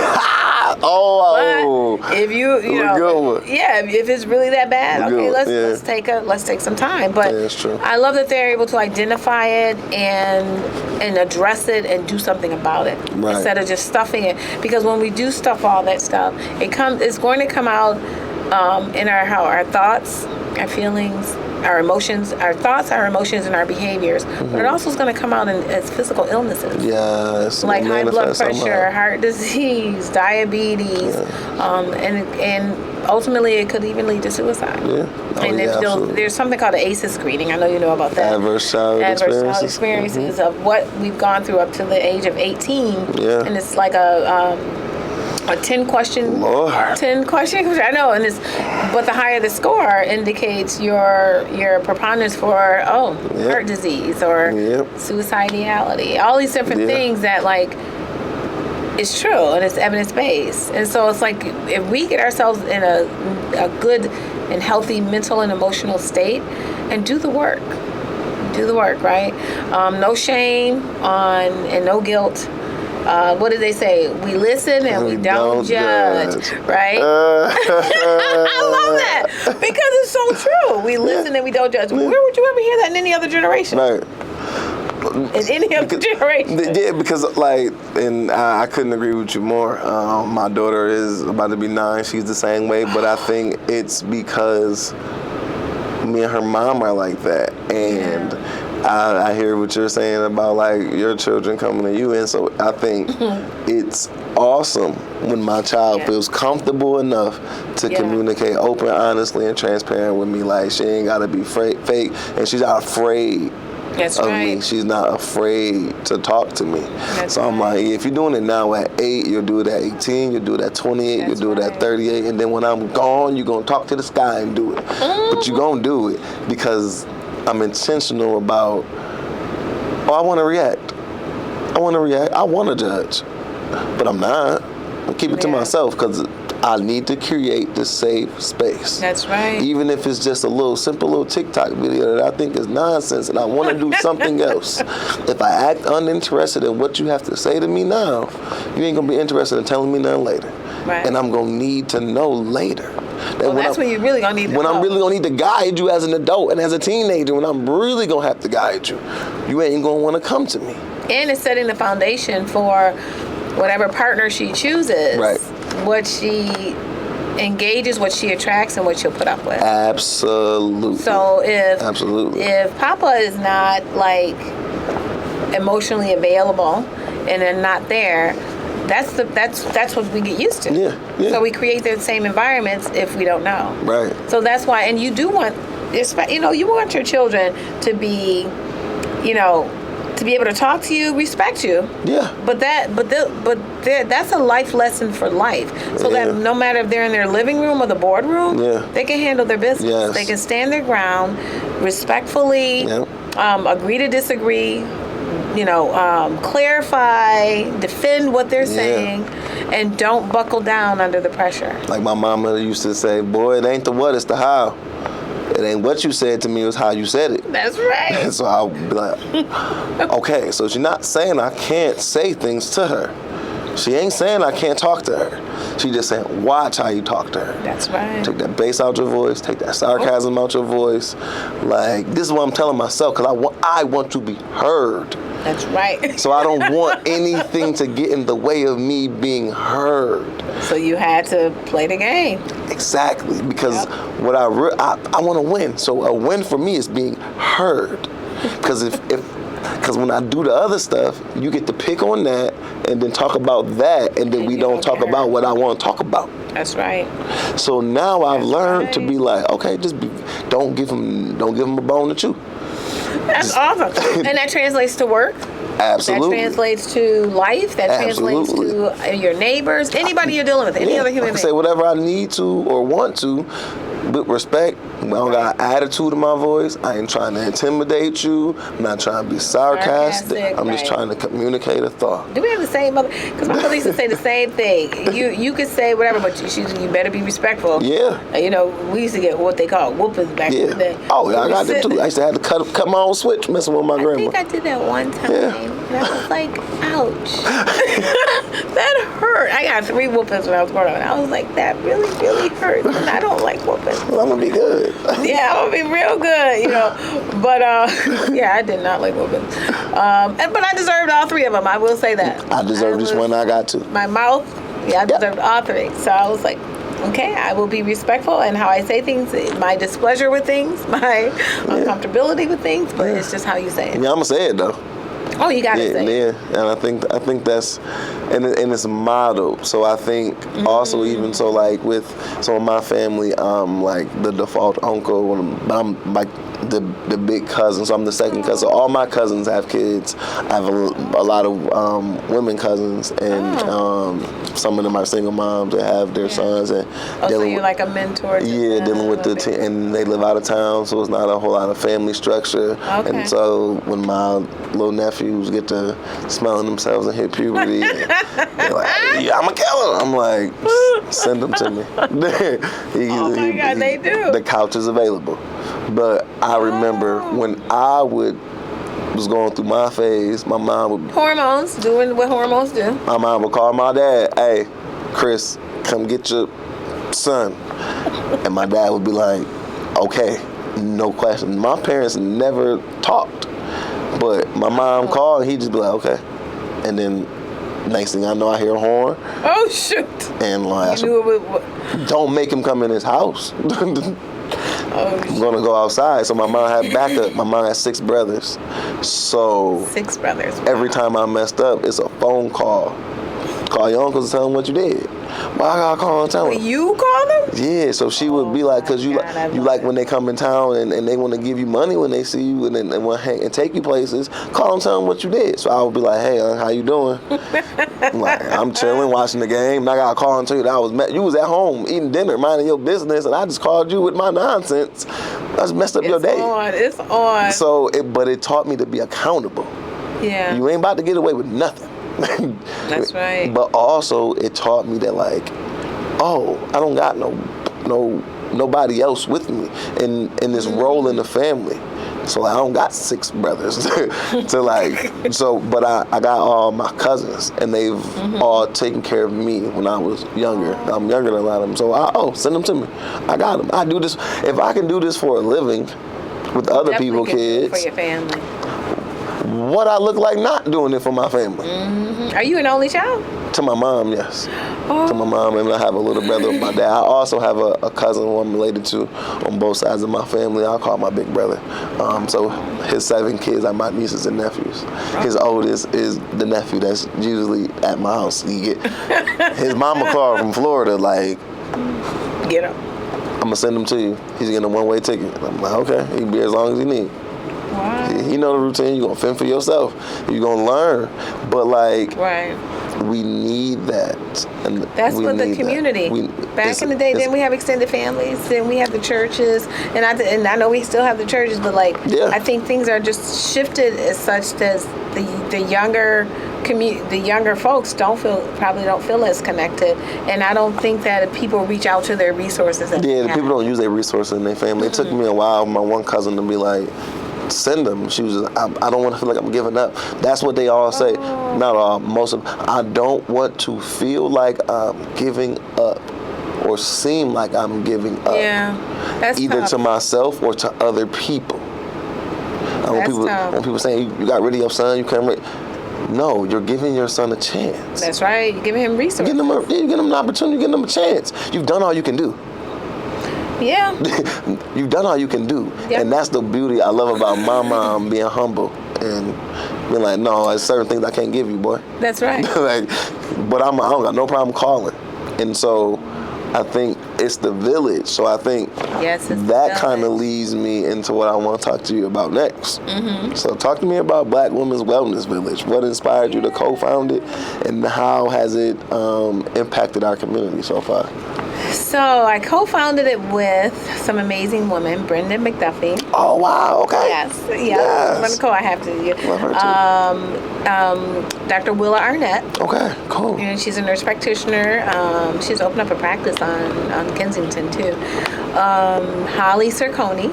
But if if it's really that bad, okay, let's take some time. But that's true. I love that they're able to identify it and address it and do something about it, right, instead of just stuffing it. Because when we do stuff all that stuff, it's going to come out in our thoughts, our feelings, our emotions, our thoughts, our emotions, and our behaviors. Mm-hmm. But it also is going to come out as physical illnesses. Yes. Like high blood pressure, heart disease, diabetes, and ultimately it could even lead to suicide. Yeah. There's something called the ACEs screening. I know you know about that. Adverse childhood experiences mm-hmm. of what we've gone through up to the age of 18. Yeah. And it's like a 10 question, I know, but the higher the score indicates your preponderance for heart disease or suicidality, all these different things that it's true and it's evidence based. And so it's like, if we get ourselves in a good and healthy mental and emotional state and do the work, right? No shame and no guilt. what did they say? We listen and we don't judge. Right? I love that because it's so true. We listen and we don't judge. Where would you ever hear that in any other generation? Right. In any other generation. Yeah, because and I couldn't agree with you more. My daughter is about to be 9. She's the same way, but I think it's because me and her mom are like that. And I hear what you're saying about like your children coming to you, and so I think it's awesome when my child feels comfortable enough to communicate open, honestly, and transparent with me. Like she ain't gotta be fake, and she's not afraid of me. She's not afraid to talk to me. So I'm like, if you're doing it now at 8, you'll do it at 18, you'll do it at 28, you'll do it at 38, and then when I'm gone, you're gonna talk to the sky and do it. But you're gonna do it because I'm intentional about, I want to react. I want to judge. But I'm not. I keep it to myself because I need to create the safe space. That's right. Even if it's just a simple little TikTok video that I think is nonsense and I want to do something else. If I act uninterested in what you have to say to me now, you ain't going to be interested in telling me nothing later. Right. And I'm going to need to know later. Well, that's when you really going to need to When know. I'm really going to need to guide you as an adult and as a teenager, when I'm really going to have to guide you, you ain't going to want to come to me. And it's setting the foundation for whatever partner she chooses. Right. What she engages, what she attracts, and what she'll put up with. Absolutely. So if Papa is not like emotionally available and they're not there, that's what we get used to. Yeah. So we create the same environments if we don't know. Right. So that's why, and you do want, you want your children to be, to be able to talk to you, respect you. Yeah. But that's a life lesson for life. So that no matter if they're in their living room or the boardroom, they can handle their business. Yes. They can stand their ground respectfully, agree to disagree, clarify, defend what they're saying, and don't buckle down under the pressure. Like my mama used to say, boy, it ain't the what, it's the how. It ain't what you said to me, it was how you said it. That's right. And so I'll be like, okay, so she's not saying I can't say things to her. She ain't saying I can't talk to her. She just saying, watch how you talk to her. That's right. Take that bass out your voice. Take that sarcasm out your voice. Like, this is what I'm telling myself because I want to be heard. That's right. So I don't want anything to get in the way of me being heard. So you had to play the game. Exactly, because what I want to win. So a win for me is being heard. Because because when I do the other stuff, you get to pick on that and then talk about that, and then we don't talk about what I want to talk about. That's right. So now I've learned to be like, okay, don't give them a bone to chew. That's awesome. And that translates to work. Absolutely. That translates to life. That translates to your neighbors, anybody you're dealing with, any other human being. Say whatever I need to or want to with respect. I don't got an attitude in my voice. I ain't trying to intimidate you. I'm not trying to be sarcastic. I'm just trying to communicate a thought. Do we have the same mother? Because my mother used to say the same thing. You could say whatever, but you better be respectful. Yeah. We used to get what they call whoopings back in the day. Oh, yeah, I got that too. I used to have to cut my own switch messing with my grandma. I think I did that one time. And I was like, ouch. That hurt. I got 3 whoopings when I was growing up. And I was like, that really, really hurts. And I don't like whoopings. Well, I'm going to be good. Yeah, I'm going to be real good, But, I did not like whoopings. But I deserved all 3 of them. I will say that. I deserved this one. I got to. My mouth, I deserved all 3. So I was like, okay, I will be respectful in how I say things, my displeasure with things, my uncomfortability with things, but it's just how you say it. Yeah, I'm going to say it, though. Oh, you got to say it. Yeah, and I think that's, and it's modeled. So I think also even so, like with some of my family, like the default uncle, but I'm like the big cousin, so I'm the second cousin. All my cousins have kids. I have a lot of women cousins, and some of them are single moms that have their sons. And so you're like a mentor to them, dealing with the team, and they live out of town, so it's not a whole lot of family structure. Okay. And so when my little nephews get to smelling themselves and hit puberty, they're like, yeah, I'm a killer. I'm like, send them to me. Oh my God, they do. The couch is available. But I remember when I would was going through my phase, my mom would... Hormones, doing what hormones do. My mom would call my dad, hey, Chris, come get your son. And my dad would be like, okay, no question. My parents never talked, but my mom called and he'd just be like, okay. And then next thing I know, I hear a horn. Oh, shoot. And like, don't make him come in his house. I'm going to go outside. So my mom had backup. My mom had 6 brothers. So 6 brothers. Wow. Every time I messed up, it's a phone call. Call your uncles and tell them what you did. Why I gotta call and tell them? You call them? Yeah, so she would be like, because you like when they come in town and they want to give you money when they see you and want to and take you places, call and tell them what you did. So I would be like, hey, how you doing? I'm chilling, watching the game, and I gotta call and tell you that you was at home eating dinner, minding your business, and I just called you with my nonsense. I just messed up your day. It's on. So, but it taught me to be accountable. Yeah. You ain't about to get away with nothing. That's right. But also it taught me that like, oh, I don't got nobody else with me in this role in the family. So like, I don't got 6 brothers to like. So, but I got all my cousins, and they've all taken care of me when I was younger. I'm younger than a lot of them, so send them to me. I got them. I do this if I can do this for a living with other people, kids. For your family. What I look like not doing it for my family. Are you an only child? To my mom, yes. To my mom, and I have a little brother with my dad. I also have a cousin who I'm related to on both sides of my family. I'll call my big brother. So his 7 kids are my nieces and nephews. His oldest is the nephew that's usually at my house. His mama called from Florida, like, get him. I'm gonna send him to you. He's getting a one-way ticket. I'm like, okay, he can be as long as he needs. Wow. You know the routine. You're gonna fend for yourself. You're gonna learn. But like, we need that. And that's what the community. Back in the day, then we have extended families. Then we have the churches, and I know we still have the churches. But like, I think things are just shifted as such that the younger folks probably don't feel as connected, and I don't think that people reach out to their resources. The people don't use their resources in their family. It took me a while for my one cousin to be like, send them. She was just, I don't want to feel like I'm giving up. That's what they all say. Not all, most of them. I don't want to feel like I'm giving up or seem like I'm giving up. Yeah, that's either tough. To myself or to other people. When people say you got rid of your son, you can't. No, you're giving your son a chance. That's right. You're giving him resources. You're giving him an opportunity. You're giving him a chance. You've done all you can do. Yeah. You've done all you can do. Yep. And that's the beauty I love about my mom being humble and being like, no, there's certain things I can't give you, boy. That's right. But I don't got no problem calling. And so I think it's the village. So I think that kind of leads me into what I want to talk to you about next. So talk to me about Black Women's Wellness Village. What inspired you to co-found it, and how has it impacted our community so far? So I co-founded it with some amazing women, Brenda McDuffie. Oh wow! Okay. Yes. Nicole, I have to. Love her too. Dr. Willa Arnett. Okay, cool. And she's a nurse practitioner. She's opened up a practice on Kensington too. Holly Cerconi.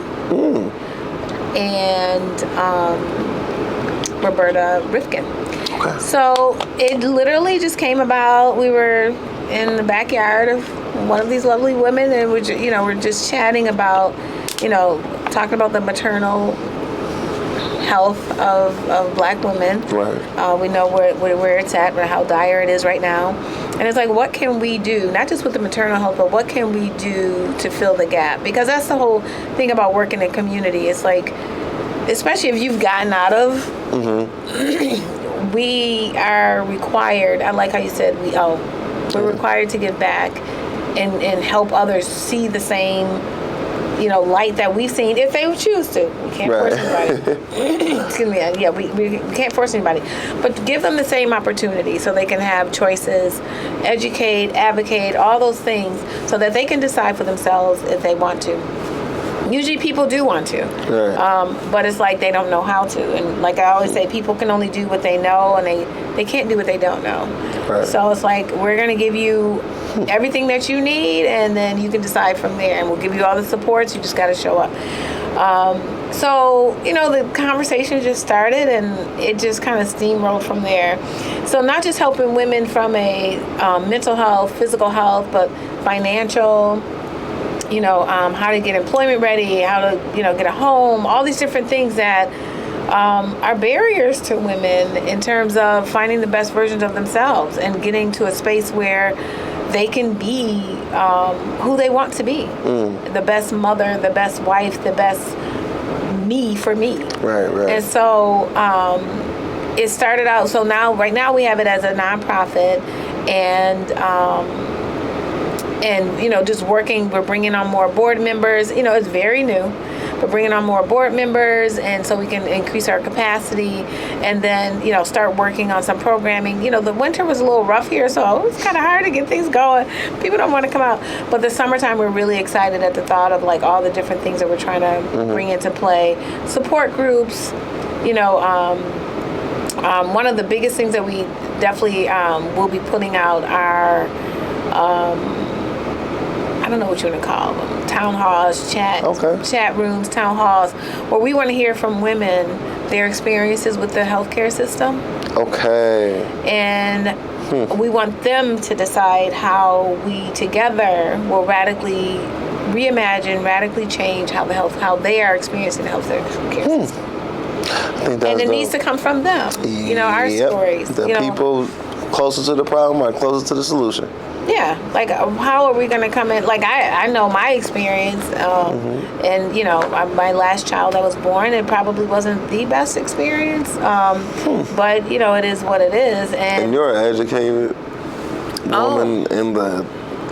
And Roberta Rifkin. Okay. So it literally just came about. We were in the backyard of one of these lovely women, and we're just chatting about, talking about the maternal health of Black women. Right. We know where it's at, how dire it is right now, and it's like, what can we do? Not just with the maternal health, but what can we do to fill the gap? Because that's the whole thing about working in community. It's like, especially if you've gotten out of. We are required. I like how you said we're required to give back and help others see the same, light that we've seen if they choose to. We can't force anybody. Excuse me. Yeah, we can't force anybody, but give them the same opportunity so they can have choices, educate, advocate, all those things, so that they can decide for themselves if they want to. Usually people do want to, but it's like they don't know how to. And like I always say, people can only do what they know, and they can't do what they don't know. Right. So it's like, we're going to give you everything that you need, and then you can decide from there. And we'll give you all the supports. You just got to show up. So, the conversation just started and it just kind of steamrolled from there. So not just helping women from a mental health, physical health, but financial, how to get employment ready, how to, get a home, all these different things that are barriers to women in terms of finding the best versions of themselves and getting to a space where they can be who they want to be. The best mother, the best wife, the best me for me. Right. And so it started out, so right now we have it as a nonprofit, and just working, we're bringing on more board members. It's very new. We're bringing on more board members, and so we can increase our capacity, and then, start working on some programming. The winter was a little rough here, so it was kind of hard to get things going. People don't want to come out. But the summertime, we're really excited at the thought of, like, all the different things that we're trying to bring into play. Support groups, one of the biggest things that we definitely will be putting out are, I don't know what you want to call them, town halls, chat rooms, town halls, where we want to hear from women their experiences with the healthcare system. Okay. And we want them to decide how we together will radically reimagine, radically change how they are experiencing the healthcare system. And it needs to come from them. Our stories. The people closer to the problem are closer to the solution. Yeah, like, how are we going to come in? Like, I know my experience, and, my last child that was born, it probably wasn't the best experience, but, it is what it is. And you're an educated woman in the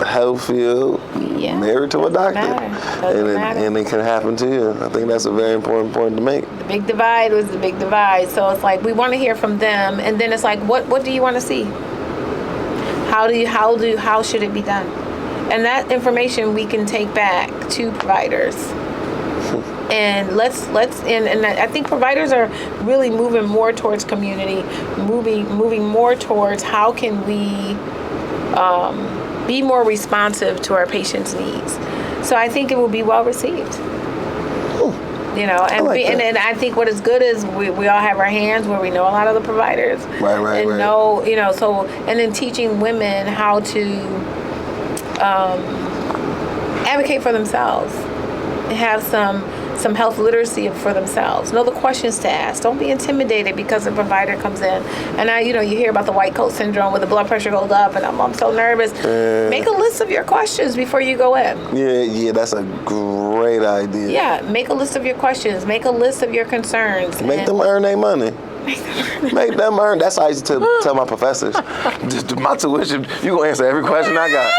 health field, married to a doctor, and it can happen to you. I think that's a very important point to make. The big divide was the big divide, so it's like, we want to hear from them, and then it's like, what do you want to see? How should it be done? And that information we can take back to providers. And and I think providers are really moving more towards community, moving more towards how can we be more responsive to our patients' needs. So I think it will be well received. And I think what is good is we all have our hands where we know a lot of the providers. Right. Know, and then teaching women how to advocate for themselves, have some health literacy for themselves. Know the questions to ask. Don't be intimidated because a provider comes in. And you hear about the white coat syndrome where the blood pressure goes up and I'm so nervous. Make a list of your questions before you go in. Yeah, that's a great idea. Yeah, make a list of your questions. Make a list of your concerns. Make them earn their money. Make them earn. That's how I used to tell my professors. My tuition, you gonna answer every question I got.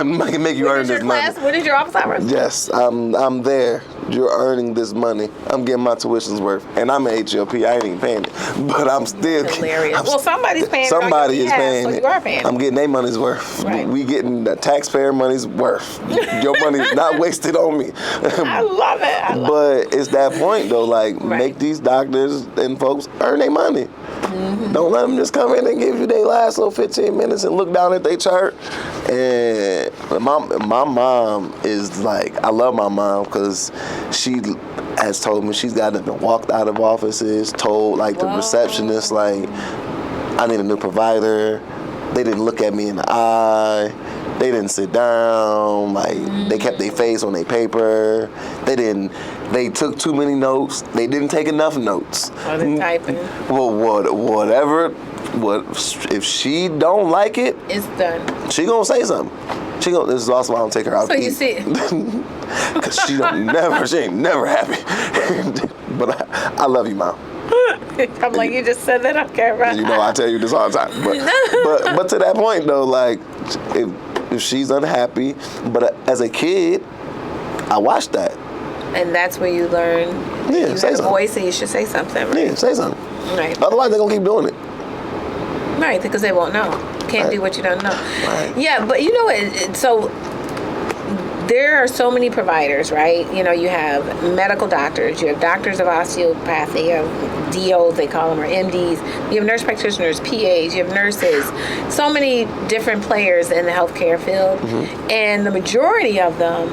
make you earn this money. When is your office hours? Yes, I'm there. You're earning this money. I'm getting my tuition's worth, and I'm an HLP. I ain't even paying it, but I'm still. Hilarious. Well, somebody's paying. Somebody is paying so it. You are paying. I'm getting their money's worth. Right. We getting the taxpayer money's worth. Your money's not wasted on me. I love it. But it's that point though. Like, make these doctors and folks earn their money. Don't let them just come in and give you their last little 15 minutes and look down at their chart. And my mom is like, I love my mom because she has told me she's gotten walked out of offices, told like the receptionist, like, I need a new provider. They didn't look at me in the eye. They didn't sit down. Like, they kept their face on their paper. They took too many notes. They didn't take enough notes. Or they typing. Well, whatever. If she don't like it, it's done. She gonna say something. This is also why I don't take her out to eat. So you see, because she ain't never happy. But I love you, Mom. I'm like, you just said that on camera. I tell you this all the time. But to that point though, like, if she's unhappy, but as a kid, I watched that. And that's where you learn. Yeah, you say have something. A voice, and you should say something. Right? Yeah, say something. Right. Otherwise, they're gonna keep doing it. Right, because they won't know. Can't do what you don't know. Right. Yeah, but so there are so many providers, right? You have medical doctors, you have doctors of osteopathy, you have DOs, they call them, or MDs. You have nurse practitioners, PAs, you have nurses. So many different players in the healthcare field. And the majority of them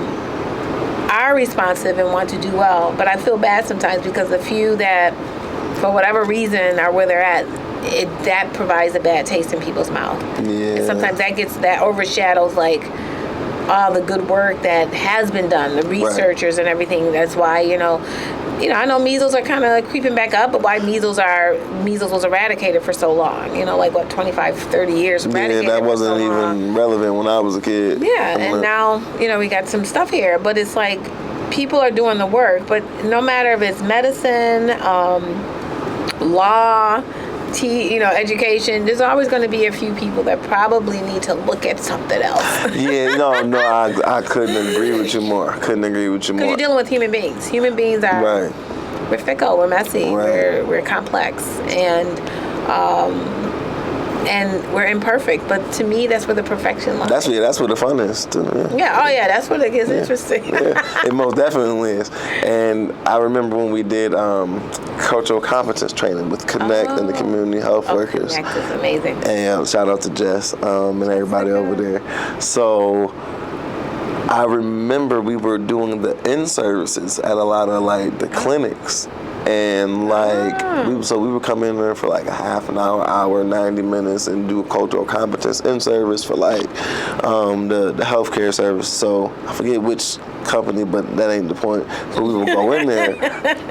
are responsive and want to do well. But I feel bad sometimes because the few that, for whatever reason, are where they're at, that provides a bad taste in people's mouth. Yeah. And sometimes that overshadows like all the good work that has been done, the researchers and everything. That's why, I know measles are kind of creeping back up, but why measles was eradicated for so long, 25, 30 years eradicated. Yeah, that wasn't even relevant when I was a kid. Yeah, and now, we got some stuff here, but it's like people are doing the work, but no matter if it's medicine, law, education, there's always going to be a few people that probably need to look at something else. Yeah, I couldn't agree with you more. Because you're dealing with human beings. Human beings are, we're fickle, we're messy, we're complex, and we're imperfect. But to me, that's where the perfection lies. That's where the fun is, too. Yeah, that's where it gets interesting. It most definitely is. And I remember when we did cultural competence training with Connect and the community health workers. Connect is amazing. And shout out to Jess and everybody over there. So I remember we were doing the in-services at a lot of the clinics. And we would come in there for like a half an hour, 90 minutes, and do a cultural competence in service for the healthcare service. So I forget which company, but that ain't the point. But we would go in there,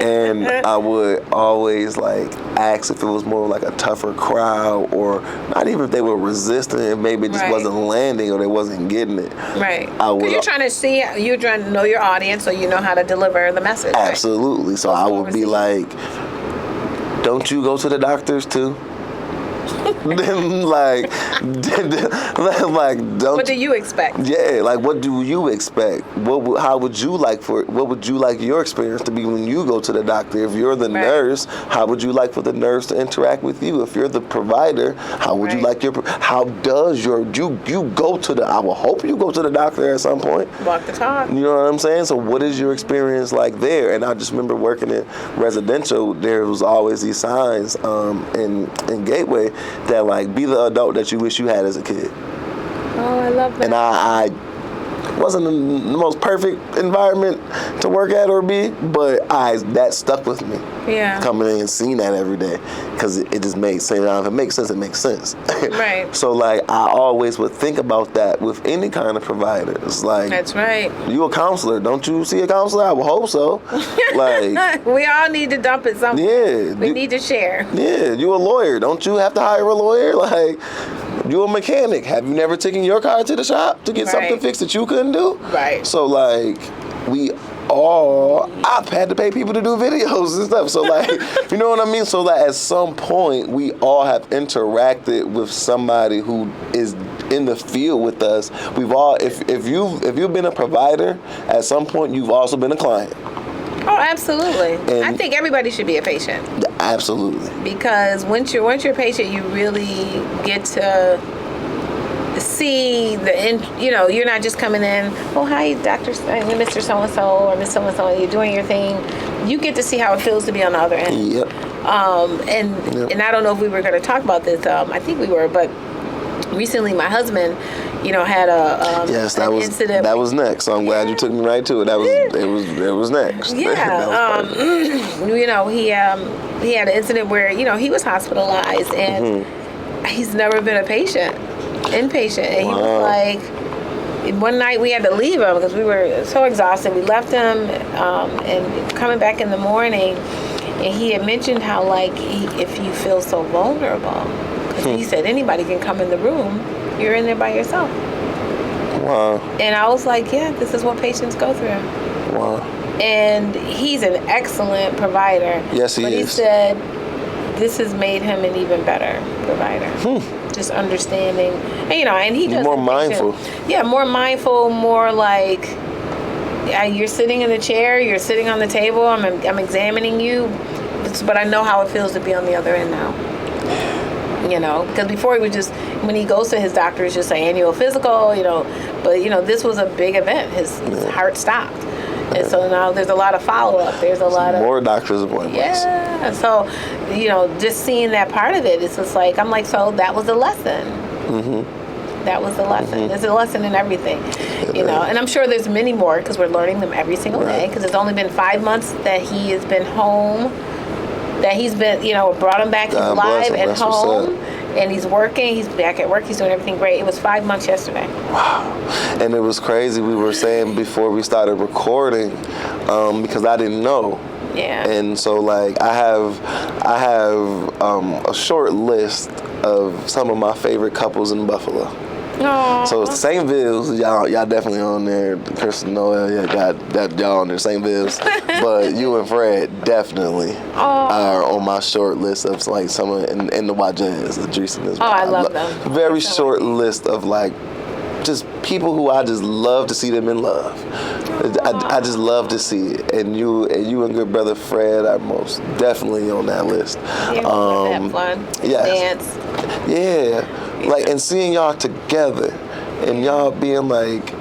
and I would always ask if it was more like a tougher crowd, or not even if they were resistant, if maybe it just wasn't landing or they wasn't getting it. Right. Because you're trying to know your audience, so you know how to deliver the message. Absolutely. So I would be like, don't you go to the doctors too? Then don't. What do you expect? Yeah, what do you expect? How would you like your experience to be when you go to the doctor? If you're the nurse, how would you like for the nurse to interact with you? If you're the provider, how would you like how does you go to I will hope you go to the doctor at some point. Walk the talk. You know what I'm saying? So what is your experience like there? And I just remember working in residential, there was always these signs in Gateway that be the adult that you wish you had as a kid. Oh, I love that. And I wasn't in the most perfect environment to work at or be, but that stuck with me. Yeah. Coming in and seeing that every day, because it just made sense. If it makes sense, it makes sense. Right. So I always would think about that with any kind of provider. It's that's right. You a counselor? Don't you see a counselor? I would hope so. We all need to dump it somewhere. Yeah. We need to share. Yeah. You a lawyer? Don't you have to hire a lawyer? You a mechanic? Have you never taken your car to the shop to get something fixed that you couldn't do? Right. So I've had to pay people to do videos and stuff. So you know what I mean? So at some point we all have interacted with somebody who is in the field with us. We've all, if you've been a provider, at some point you've also been a client. Oh, absolutely. And I think everybody should be a patient. Absolutely. Because once you're a patient, you really get to see you're not just coming in, oh, hi, Mr. So-and-so or Miss So-and-so, you're doing your thing. You get to see how it feels to be on the other end. Yep. And I don't know if we were going to talk about this. I think we were, but recently my husband, had an incident. That was next. So I'm glad you took me right to it. It was next. Yeah. He had an incident where he was hospitalized, and he's never been inpatient, and he was like, one night we had to leave him because we were so exhausted. We left him, and coming back in the morning, and he had mentioned how if you feel so vulnerable, because he said anybody can come in the room, you're in there by yourself. Wow. And I was like, yeah, this is what patients go through. Wow. And he's an excellent provider. Yes, he is. But he said this has made him an even better provider. Just understanding, and he does more mindful. Yeah, more mindful, more you're sitting in the chair, you're sitting on the table, I'm examining you, but I know how it feels to be on the other end now. Because before he was just, when he goes to his doctor, it's just an annual physical, but this was a big event. His heart stopped. And so now there's a lot of follow-up. There's a lot of... More doctor's appointments. Yeah. So, just seeing that part of it, it's just I'm so that was a lesson. That was the lesson. There's a lesson in everything, you know. And I'm sure there's many more because we're learning them every single day. Because it's only been 5 months that he has been home. That he's been, you know, brought him back. He's alive and home. And he's working. He's back at work. He's doing everything great. It was 5 months yesterday. Wow. And it was crazy. We were saying before we started recording, because I didn't know. Yeah. And so, like, I have a short list of some of my favorite couples in Buffalo. Aww. So it's St. Ville's, y'all definitely on there. Kristen Noel, got y'all on there, St. Ville's. But you and Fred definitely are on my short list of like some of in the YJs, Idris and Ismail. I love them. Very short list of like just people who I just love to see them in love. I just love to see it, and you and good brother Fred are most definitely on that list. Yeah, have fun. Yes. Dance. Yeah. Like, and seeing y'all together and y'all being like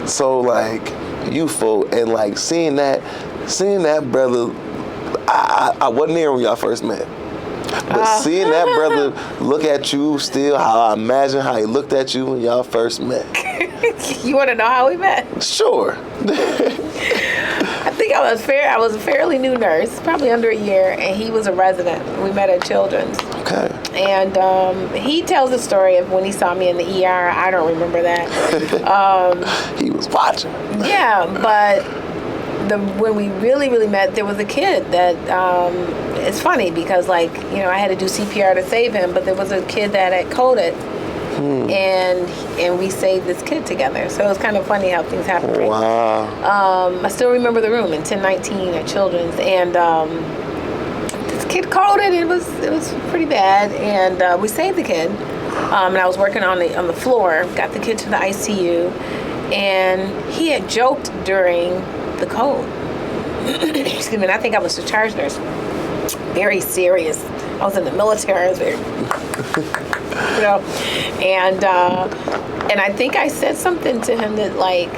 so like youthful and like seeing that brother, I wasn't there when y'all first met. But seeing that brother look at you still, how I imagine how he looked at you when y'all first met. You want to know how we met? Sure. I think I was a fairly new nurse, probably under a year, and he was a resident. We met at Children's. Okay. And he tells the story of when he saw me in the ER. I don't remember that. He was watching. Yeah, but when we really met, there was a kid that it's funny because, like, you know, I had to do CPR to save him, but there was a kid that had coded. And we saved this kid together. So it was kind of funny how things happen. Right? Wow. I still remember the room in 1019 at Children's, and this kid coded. It was pretty bad, and we saved the kid. And I was working on the floor, got the kid to the ICU, and he had joked during the code. Excuse me. And I think I was the charge nurse. Very serious. I was in the military. I was very, you know, and I think I said something to him that like,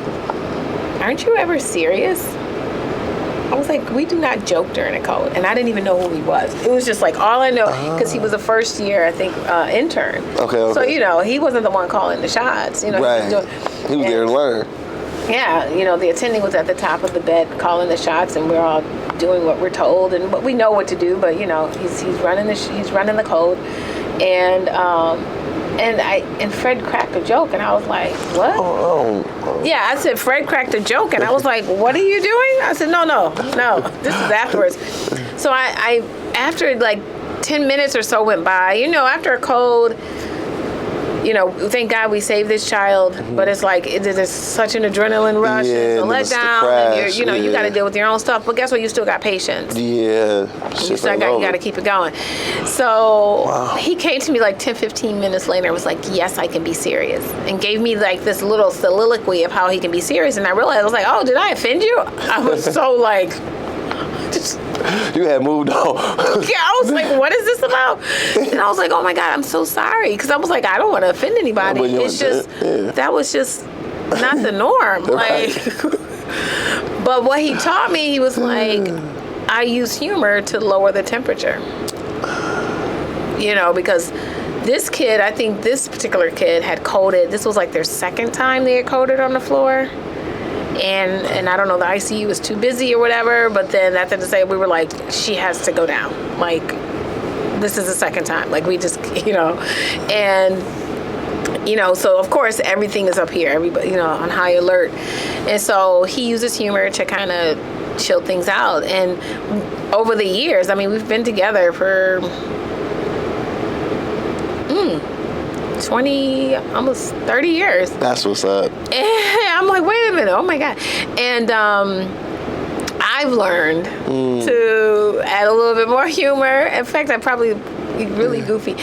aren't you ever serious? I was like, we do not joke during a code, and I didn't even know who he was. It was just like all I know because he was a first year, I think, intern. Okay. So you know, he wasn't the one calling the shots. You know, right. He was there to learn. Yeah, you know, the attending was at the top of the bed calling the shots, and we're all doing what we're told, and we know what to do. But you know, he's running the code, and Fred cracked a joke, and I was like, what? Oh. Yeah, I said Fred cracked a joke, and I was like, what are you doing? I said, no, this is afterwards. So I after like 10 minutes or so went by, you know, after a code. You know, thank God we saved this child, but it's like there's such an adrenaline rush, and a letdown, and you got to deal with your own stuff. But guess what? You still got patience. Yeah, you got to keep it going. So he came to me like 10, 15 minutes later and was like, "Yes, I can be serious," and gave me like this little soliloquy of how he can be serious. And I realized I was like, "Oh, did I offend you?" I was so like. You had moved on. Yeah, I was like, what is this about? And I was like, oh my God, I'm so sorry. Because I was like, I don't want to offend anybody. It's just, that was just not the norm. Like, but what he taught me, he was like, I use humor to lower the temperature. You know, because this kid, I think this particular kid had coded, this was like their second time they had coded on the floor. And I don't know, the ICU was too busy or whatever, but then after to say, we were like, she has to go down. Like, this is the second time. Like, we just, you know, and, you know, so of course, everything is up here, everybody, you know, on high alert. And so he uses humor to kind of chill things out. And over the years, I mean, we've been together for 20, almost 30 years. That's what's up. And I'm like, wait a minute, oh my God. And I've learned to add a little bit more humor. In fact, I probably really goofy,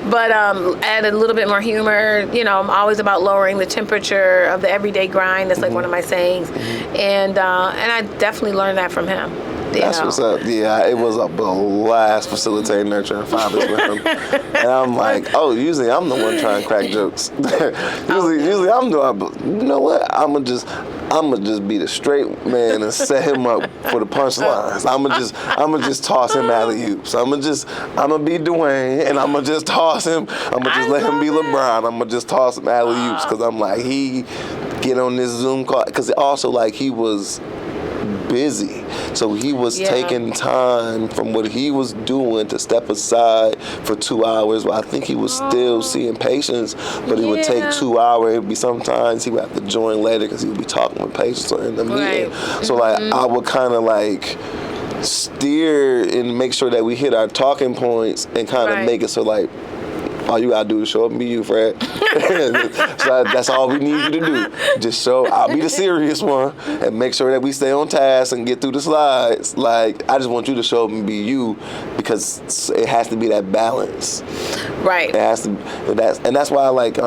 but add a little bit more humor. You know, I'm always about lowering the temperature of the everyday grind. That's like one of my sayings. And I definitely learned that from him. That's what's up. Yeah, it was a blast facilitating nurturing fathers with him. And I'm like, usually I'm the one trying to crack jokes. usually I'm doing, but you know what? I'm going to just, I'ma just be the straight man and set him up for the punchlines. I'ma just toss him alley-oops. I'ma be Dwayne, and I'ma just toss him. I'ma just let him be LeBron. I'ma just toss him alley-oops, because I'm like, he get on this Zoom call, because also like he was busy, so he was taking time from what he was doing to step aside for 2 hours. Well, I think he was still seeing patients, but it would take 2 hours. It would be sometimes he would have to join later because he would be talking with patients or in the meeting. So like I would kind of like steer and make sure that we hit our talking points and kind of make it so like, all you gotta do is show up and be you, Fred. So that's all we need you to do. Just I'll be the serious one and make sure that we stay on task and get through the slides. Like, I just want you to show up and be you, because it has to be that balance. Right. It has to, that's why I like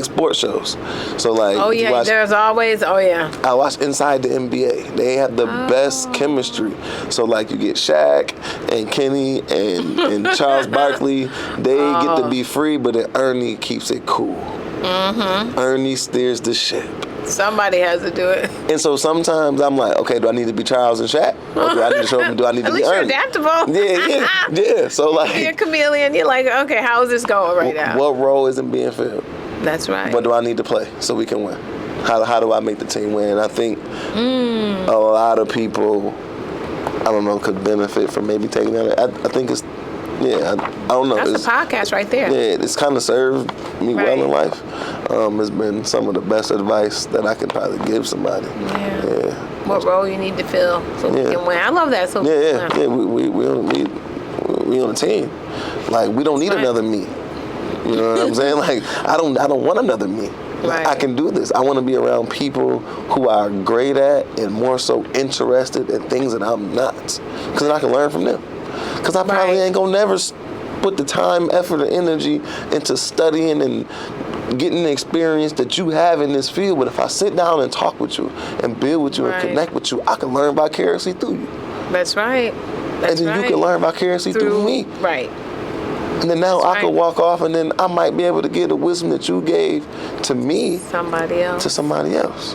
sports shows. So like, there's always, I watch Inside the NBA. They have the best chemistry. So like, you get Shaq and Kenny and Charles Barkley. They get to be free, but then Ernie keeps it cool. Ernie steers the ship. Somebody has to do it. And so sometimes I'm like, okay, do I need to be Charles and Shaq? Or do I need to show them, do I need to be Ernie? At least you're adaptable. Yeah. So like, you're a chameleon. You're like, okay, how is this going right now? What role isn't being filled? That's right. What do I need to play so we can win? How do I make the team win? I think a lot of people, I don't know, could benefit from maybe taking that. I think it's, I don't know. That's a podcast right there. Yeah, it's kind of served me well in life. It's been some of the best advice that I could probably give somebody. Yeah. What role you need to fill so we can win. I love that. So we on a team. Like, we don't need another me. You know what I'm saying? Like, I don't want another me. Like, I can do this. I want to be around people who are great at and more so interested in things that I'm not, because then I can learn from them. Because I probably ain't gonna never put the time, effort, and energy into studying and getting the experience that you have in this field. But if I sit down and talk with you and build with you and connect with you, I can learn vicariously through you. That's right. And then you can learn vicariously through me. Right. And then now I could walk off, and then I might be able to give the wisdom that you gave to me to somebody else.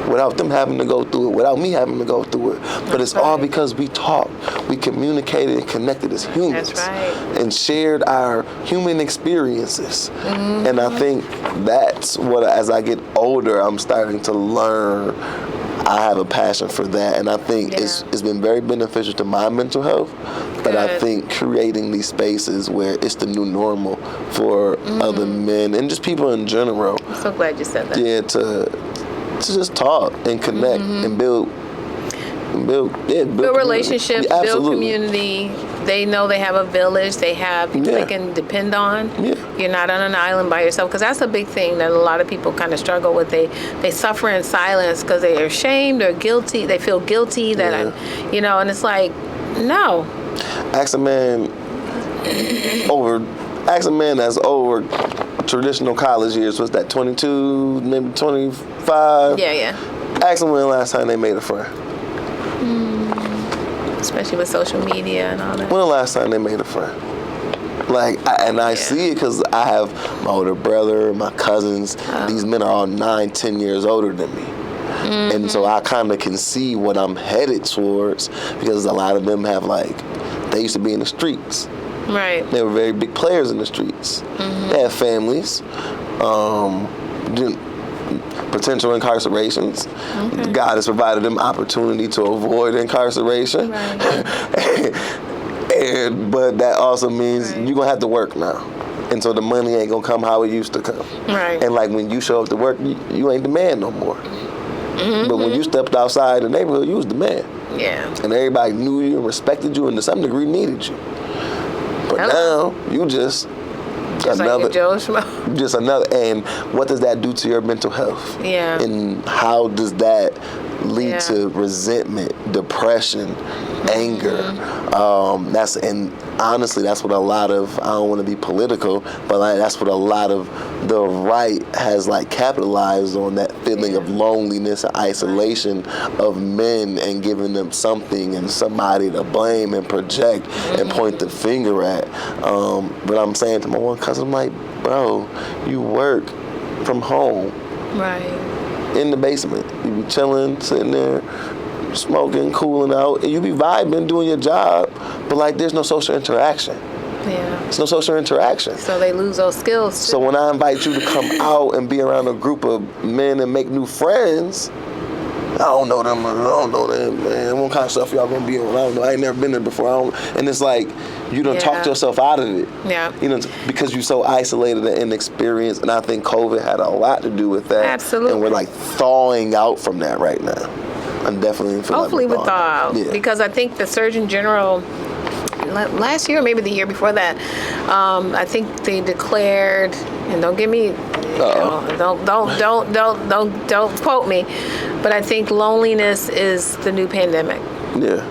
Without them having to go through it, without me having to go through it. But it's all because we talked, we communicated and connected as humans. That's right. And shared our human experiences. And I think that's what, as I get older, I'm starting to learn. I have a passion for that, and I think it's been very beneficial to my mental health. But I think creating these spaces where it's the new normal for other men and just people in general. I'm so glad you said that. Yeah, to just talk and connect and build relationships, build community. They know they have a village. They have people they can depend on. You're not on an island by yourself, because that's a big thing that a lot of people kind of struggle with. They suffer in silence because they are ashamed or guilty. They feel guilty that and it's like, no. Ask a man that's over traditional college years. What's that, 22, maybe 25? Yeah. Ask them when the last time they made a friend. Especially with social media and all that. When the last time they made a friend? Like, I see it because I have my older brother, my cousins. These men are all 9, 10 years older than me. And so I kind of can see what I'm headed towards, because a lot of them have, like, they used to be in the streets. Right. They were very big players in the streets. They had families, potential incarcerations. God has provided them opportunity to avoid incarceration. But that also means you're going to have to work now. And so the money ain't going to come how it used to come. Right. And like, when you show up to work, you ain't the man no more. But when you stepped outside the neighborhood, you was the man. Yeah. And everybody knew you and respected you and to some degree needed you. But now, you just another, like Joe Schmo. Just another. And what does that do to your mental health? Yeah. And how does that lead to resentment, depression, anger? And honestly, that's what a lot of, I don't want to be political, but like, that's what a lot of the right has like capitalized on, that feeling of loneliness and isolation of men, and giving them something and somebody to blame and project and point the finger at. But I'm saying to my one cousin, I'm like, bro, you work from home. Right. in the basement. You be chilling, sitting there, smoking, cooling out, and you be vibing, doing your job, but like there's no social interaction. Yeah. There's no social interaction. So they lose those skills too. So when I invite you to come out and be around a group of men and make new friends, I don't know them, man. What kind of stuff y'all gonna be on? I don't know. I ain't never been there before. And it's like you done talked yourself out of it. Yeah. You know, because you're so isolated and inexperienced. And I think COVID had a lot to do with that. Absolutely. And we're like thawing out from that right now. I'm definitely feel hopefully like we'll thaw out. Yeah. Because I think the Surgeon General last year, maybe the year before that, I think they declared, and don't get me, don't quote me, but I think loneliness is the new pandemic. Yeah.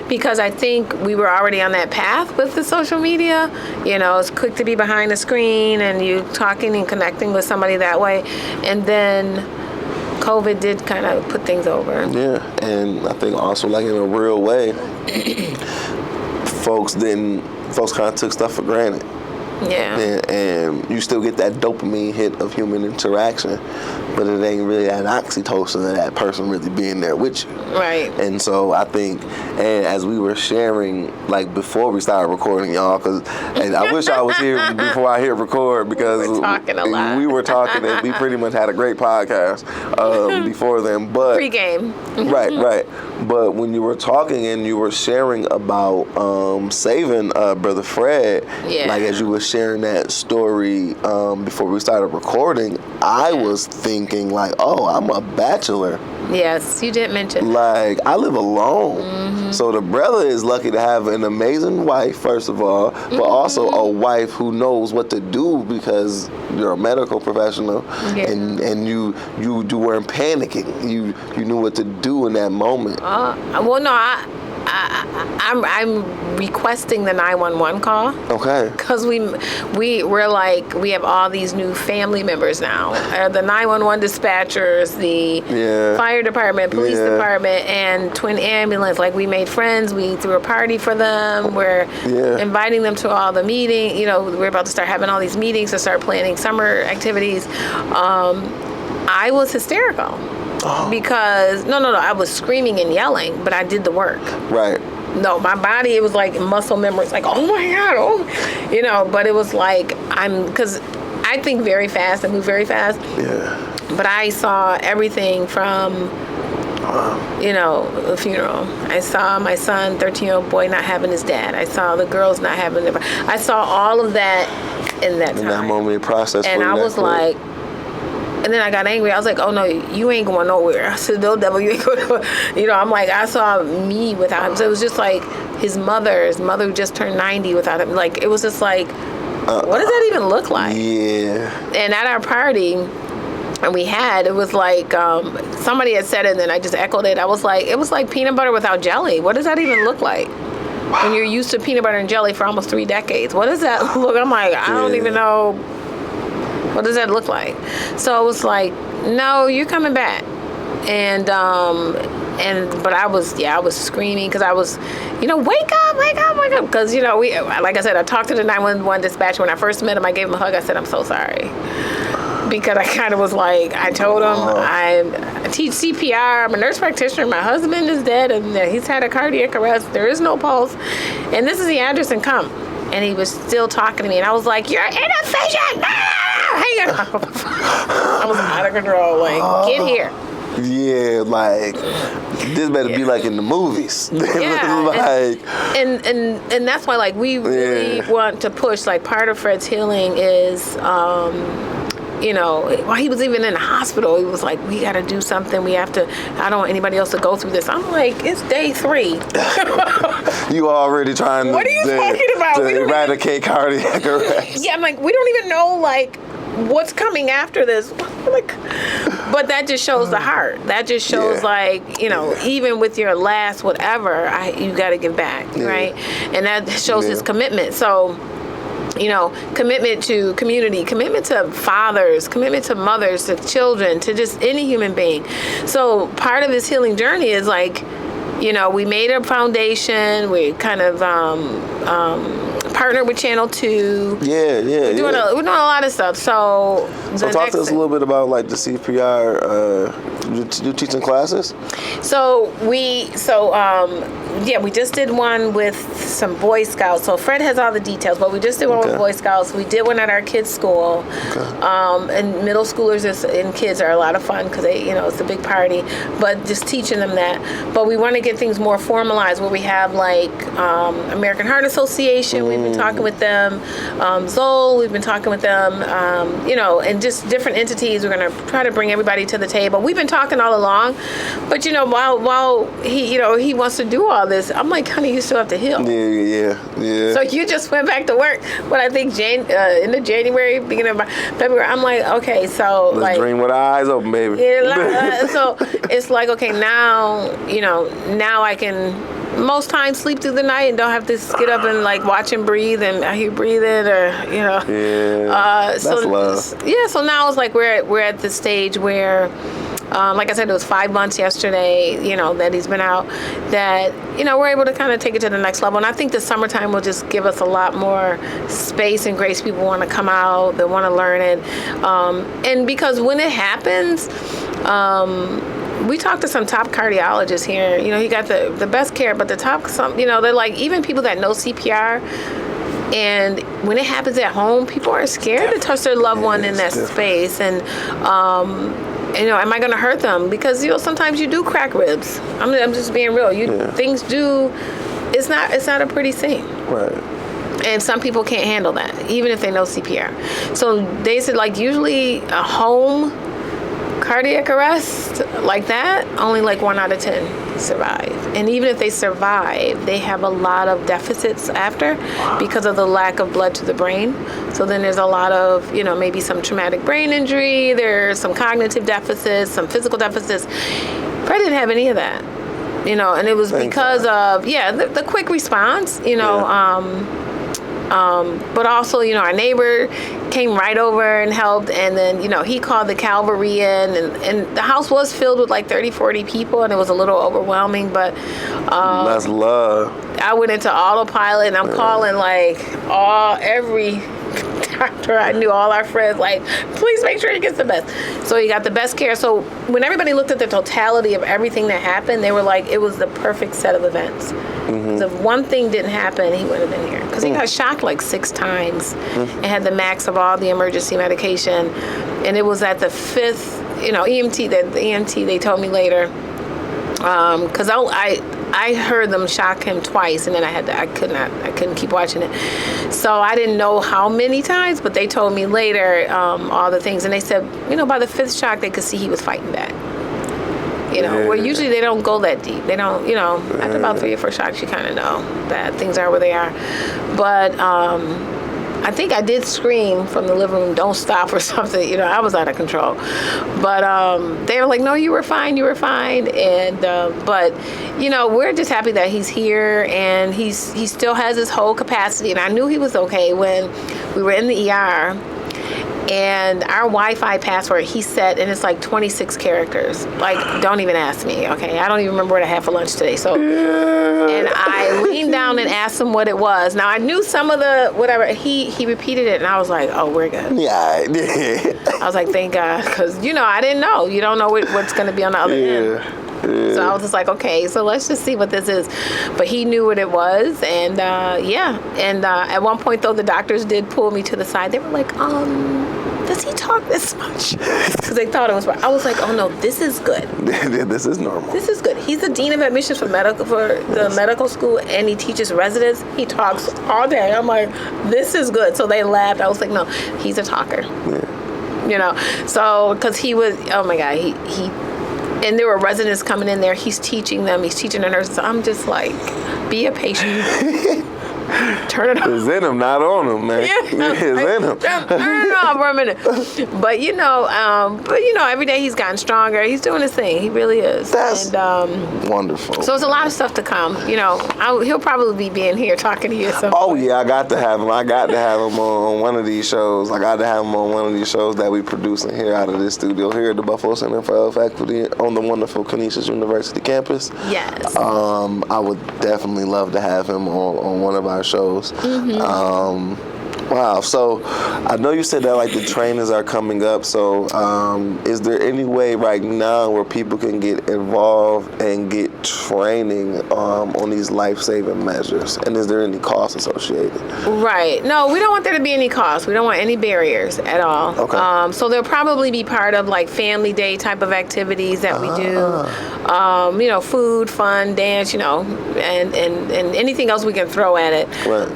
Because I think we were already on that path with the social media. You know, it's quick to be behind the screen and you talking and connecting with somebody that way, and then COVID did kind of put things over. Yeah, and I think also like in a real way, folks kind of took stuff for granted. Yeah. And you still get that dopamine hit of human interaction, but it ain't really that oxytocin of that person really being there with you. Right. And so I think, and as we were sharing, like before we started recording, y'all, and I wish I was here before I hit record because we were talking a lot. We were talking and we pretty much had a great podcast before then. But pre-game. Right. But when you were talking and you were sharing about saving Brother Fred, like as you were sharing that story before we started recording, I was thinking like, oh, I'm a bachelor. Yes, you did mention. Like, I live alone. Mm-hmm. So the brother is lucky to have an amazing wife, first of all, but also a wife who knows what to do because you're a medical professional and you weren't panicking. You knew what to do in that moment. Well, no, I'm requesting the 911 call. Okay. Because we're like, we have all these new family members now. The 911 dispatchers, the fire department, police department, and twin ambulance. Like, we made friends. We threw a party for them. We're inviting them to all the meetings. You know, we're about to start having all these meetings to start planning summer activities. I was hysterical. Because I was screaming and yelling, but I did the work. Right. No, my body, it was like muscle memory. It's like, oh my God, but it was like, because I think very fast, I move very fast. Yeah. But I saw everything from, the funeral. I saw my son, 13-year-old boy, not having his dad. I saw the girls not having their, I saw all of that in that time. In that moment process. And I was like, and then I got angry. I was like, oh, no, you ain't going nowhere. I said, no, devil, you ain't going nowhere. I'm like, I saw me without him. So it was just like his mother who just turned 90 without him. Like, it was just like, what does that even look like? Yeah. And at our party, and it was like, somebody had said it, and then I just echoed it. I was like, it was like peanut butter without jelly. What does that even look like? When you're used to peanut butter and jelly for almost 3 decades. What does that look? I'm like, I don't even know. What does that look like? So I was like, no, you're coming back. But I was screaming because I was, wake up. Because, like I said, I talked to the 911 dispatcher when I first met him. I gave him a hug. I said, I'm so sorry. Because I kind of was like, I told him I teach CPR. I'm a nurse practitioner. My husband is dead and he's had a cardiac arrest. There is no pulse. And this is the address, and come. And he was still talking to me. And I was like, you're inefficient. Hang on. I was out of control. Like, get here. Yeah, like, this better be like in the movies. Yeah. and that's why, like, we really want to push, like, part of Fred's healing is, while he was even in the hospital, he was like, we got to do something. We have to, I don't want anybody else to go through this. I'm like, it's day 3. You already trying to, what are you talking about? To eradicate cardiac arrest. Yeah, I'm like, we don't even know, like, what's coming after this. Like, but that just shows the heart. That just shows, like, even with your last whatever, you got to give back, right? And that shows his commitment. So, commitment to community, commitment to fathers, commitment to mothers, to children, to just any human being. So part of his healing journey is like, we made a foundation. We kind of partnered with Channel 2. We're doing a lot of stuff. So talk to us a little bit about like the CPR. You teaching classes? We just did one with some Boy Scouts. So Fred has all the details, but we just did one with Boy Scouts. We did one at our kids' school. And middle schoolers and kids are a lot of fun because they, it's a big party. But just teaching them that. But we want to get things more formalized where we have like American Heart Association. We've been talking with them. Zoll, we've been talking with them. And just different entities. We're going to try to bring everybody to the table. We've been talking all along, but while he wants to do all this, I'm like, honey, you still have to heal. Yeah. So you just went back to work. But I think end of January, beginning of February, I'm like, okay, so let's dream with our eyes open, baby. Yeah, so it's like, okay, now I can most times sleep through the night and don't have to get up and like watch him breathe and I hear breathing or that's love. Yeah, so now it's like we're at the stage where like I said, it was 5 months yesterday, that he's been out, that, we're able to kind of take it to the next level. And I think the summertime will just give us a lot more space and grace. People want to come out, they want to learn it. And because when it happens, we talked to some top cardiologists here. He got the best care, but the top, they're like, even people that know CPR, and when it happens at home, people are scared to touch their loved one in that space. And, am I going to hurt them? Because, sometimes you do crack ribs. I'm just being real. Things do, it's not a pretty scene. Right. And some people can't handle that, even if they know CPR. So they said, like, usually a home cardiac arrest like that, only like 1 out of 10 survive. And even if they survive, they have a lot of deficits after because of the lack of blood to the brain. So then there's a lot of, maybe some traumatic brain injury, there's some cognitive deficits, some physical deficits. Fred didn't have any of that, and it was because of, the quick response, but also, our neighbor came right over and helped, and then, he called the cavalry in, and the house was filled with like 30, 40 people, and it was a little overwhelming, but that's love. I went into autopilot, and I'm calling like every doctor I knew, all our friends, like, please make sure he gets the best. So he got the best care. So when everybody looked at the totality of everything that happened, they were like, it was the perfect set of events. So if one thing didn't happen, he would have been here. Because he got shocked like 6 times and had the max of all the emergency medication. And it was at the 5th, EMT, they told me later. Because I heard them shock him twice, and then I couldn't keep watching it. So I didn't know how many times, but they told me later all the things, and they said, by the 5th shock, they could see he was fighting back. Where usually they don't go that deep. They don't, after about 3 or 4 shocks, you kind of know that things are where they are. But I think I did scream from the living room, don't stop or something. I was out of control. But they were like, no, you were fine. And, but, we're just happy that he's here and he still has his whole capacity. And I knew he was okay when we were in the ER. And our Wi-Fi password, he set, and it's like 26 characters. Like, don't even ask me, okay? I don't even remember what I had for lunch today. So, and I leaned down and asked him what it was. Now, I knew some of the, whatever, he repeated it, and I was like, oh, we're good. Yeah. I was like, thank God, because, I didn't know. You don't know what's going to be on the other end. Yeah. So I was just like, okay, so let's just see what this is. But he knew what it was, and And at one point, though, the doctors did pull me to the side. They were like, does he talk this much? Because they thought it was. I was like, oh no, this is good. This is normal. This is good. He's the dean of admissions for the medical school, and he teaches residents. He talks all day. I'm like, this is good. So they laughed. I was like, no, he's a talker. Yeah. So because he was, oh my God, he. And there were residents coming in there. He's teaching them. He's teaching the nurses. I'm just like, be a patient. Turn it off. It's in him, not on him, man. Yeah, it's in him. Turn it off for a minute. But every day he's gotten stronger. He's doing his thing. He really is. That's wonderful. So it's a lot of stuff to come. He'll probably be being here talking to you. Oh yeah, I got to have him. I got to have him on one of these shows. I got to have him on one of these shows that we producing here out of this studio here at the Buffalo Center for Health Equity on the wonderful Canisius University campus. Yes. I would definitely love to have him on one of our our shows. Wow. So I know you said that like the trainings are coming up. So is there any way right now where people can get involved and get training on these life-saving measures? And is there any cost associated? Right. No, we don't want there to be any cost. We don't want any barriers at all. Okay. So they'll probably be part of like family day type of activities that we do. Food, fun, dance, and anything else we can throw at it. Right.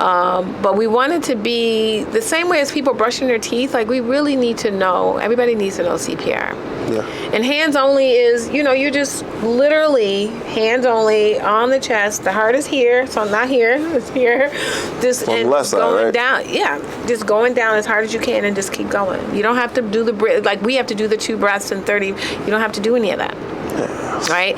But we want it to be the same way as people brushing their teeth. Like, we really need to know, everybody needs to know CPR. Yeah. And hands only is, you're just literally hands only on the chest. The heart is here, so not here, it's here. Just on the left side, going right? down. Yeah, just going down as hard as you can and just keep going. You don't have to do like we have to do the 2 breaths and 30. You don't have to do any of that. Yeah. Right?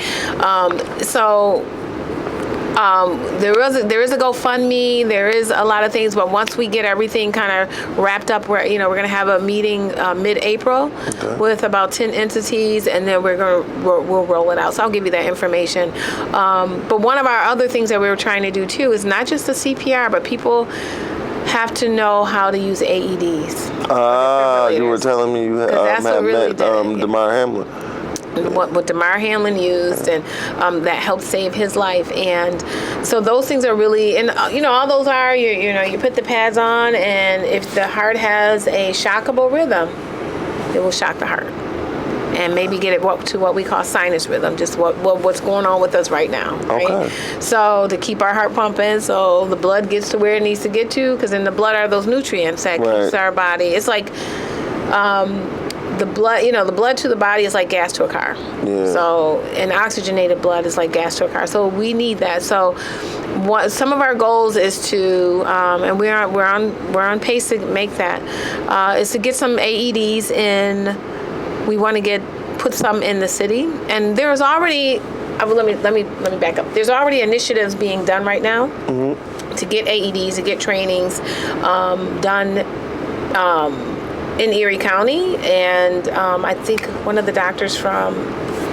There is a GoFundMe. There is a lot of things, but once we get everything kind of wrapped up, we're going to have a meeting mid-April with about 10 entities, and then we'll roll it out. So I'll give you that information. But one of our other things that we were trying to do too is not just the CPR, but people have to know how to use AEDs. You were telling me you had met Damar Hamlin. What Damar Hamlin used, and that helped save his life. And so those things are really, and all those are, you put the pads on, and if the heart has a shockable rhythm, it will shock the heart and maybe get it to what we call sinus rhythm, just what's going on with us right now, right? Okay. So to keep our heart pumping, so the blood gets to where it needs to get to, because in the blood are those nutrients that keeps our body. It's like the blood, the blood to the body is like gas to a car. Yeah. So, and oxygenated blood is like gas to a car. So we need that. So, some of our goals is to, and we're on pace to make that, is to get some AEDs in. We want to put some in the city, and there's already. Let me back up. There's already initiatives being done right now to get AEDs, to get trainings done. In Erie County, and I think one of the doctors from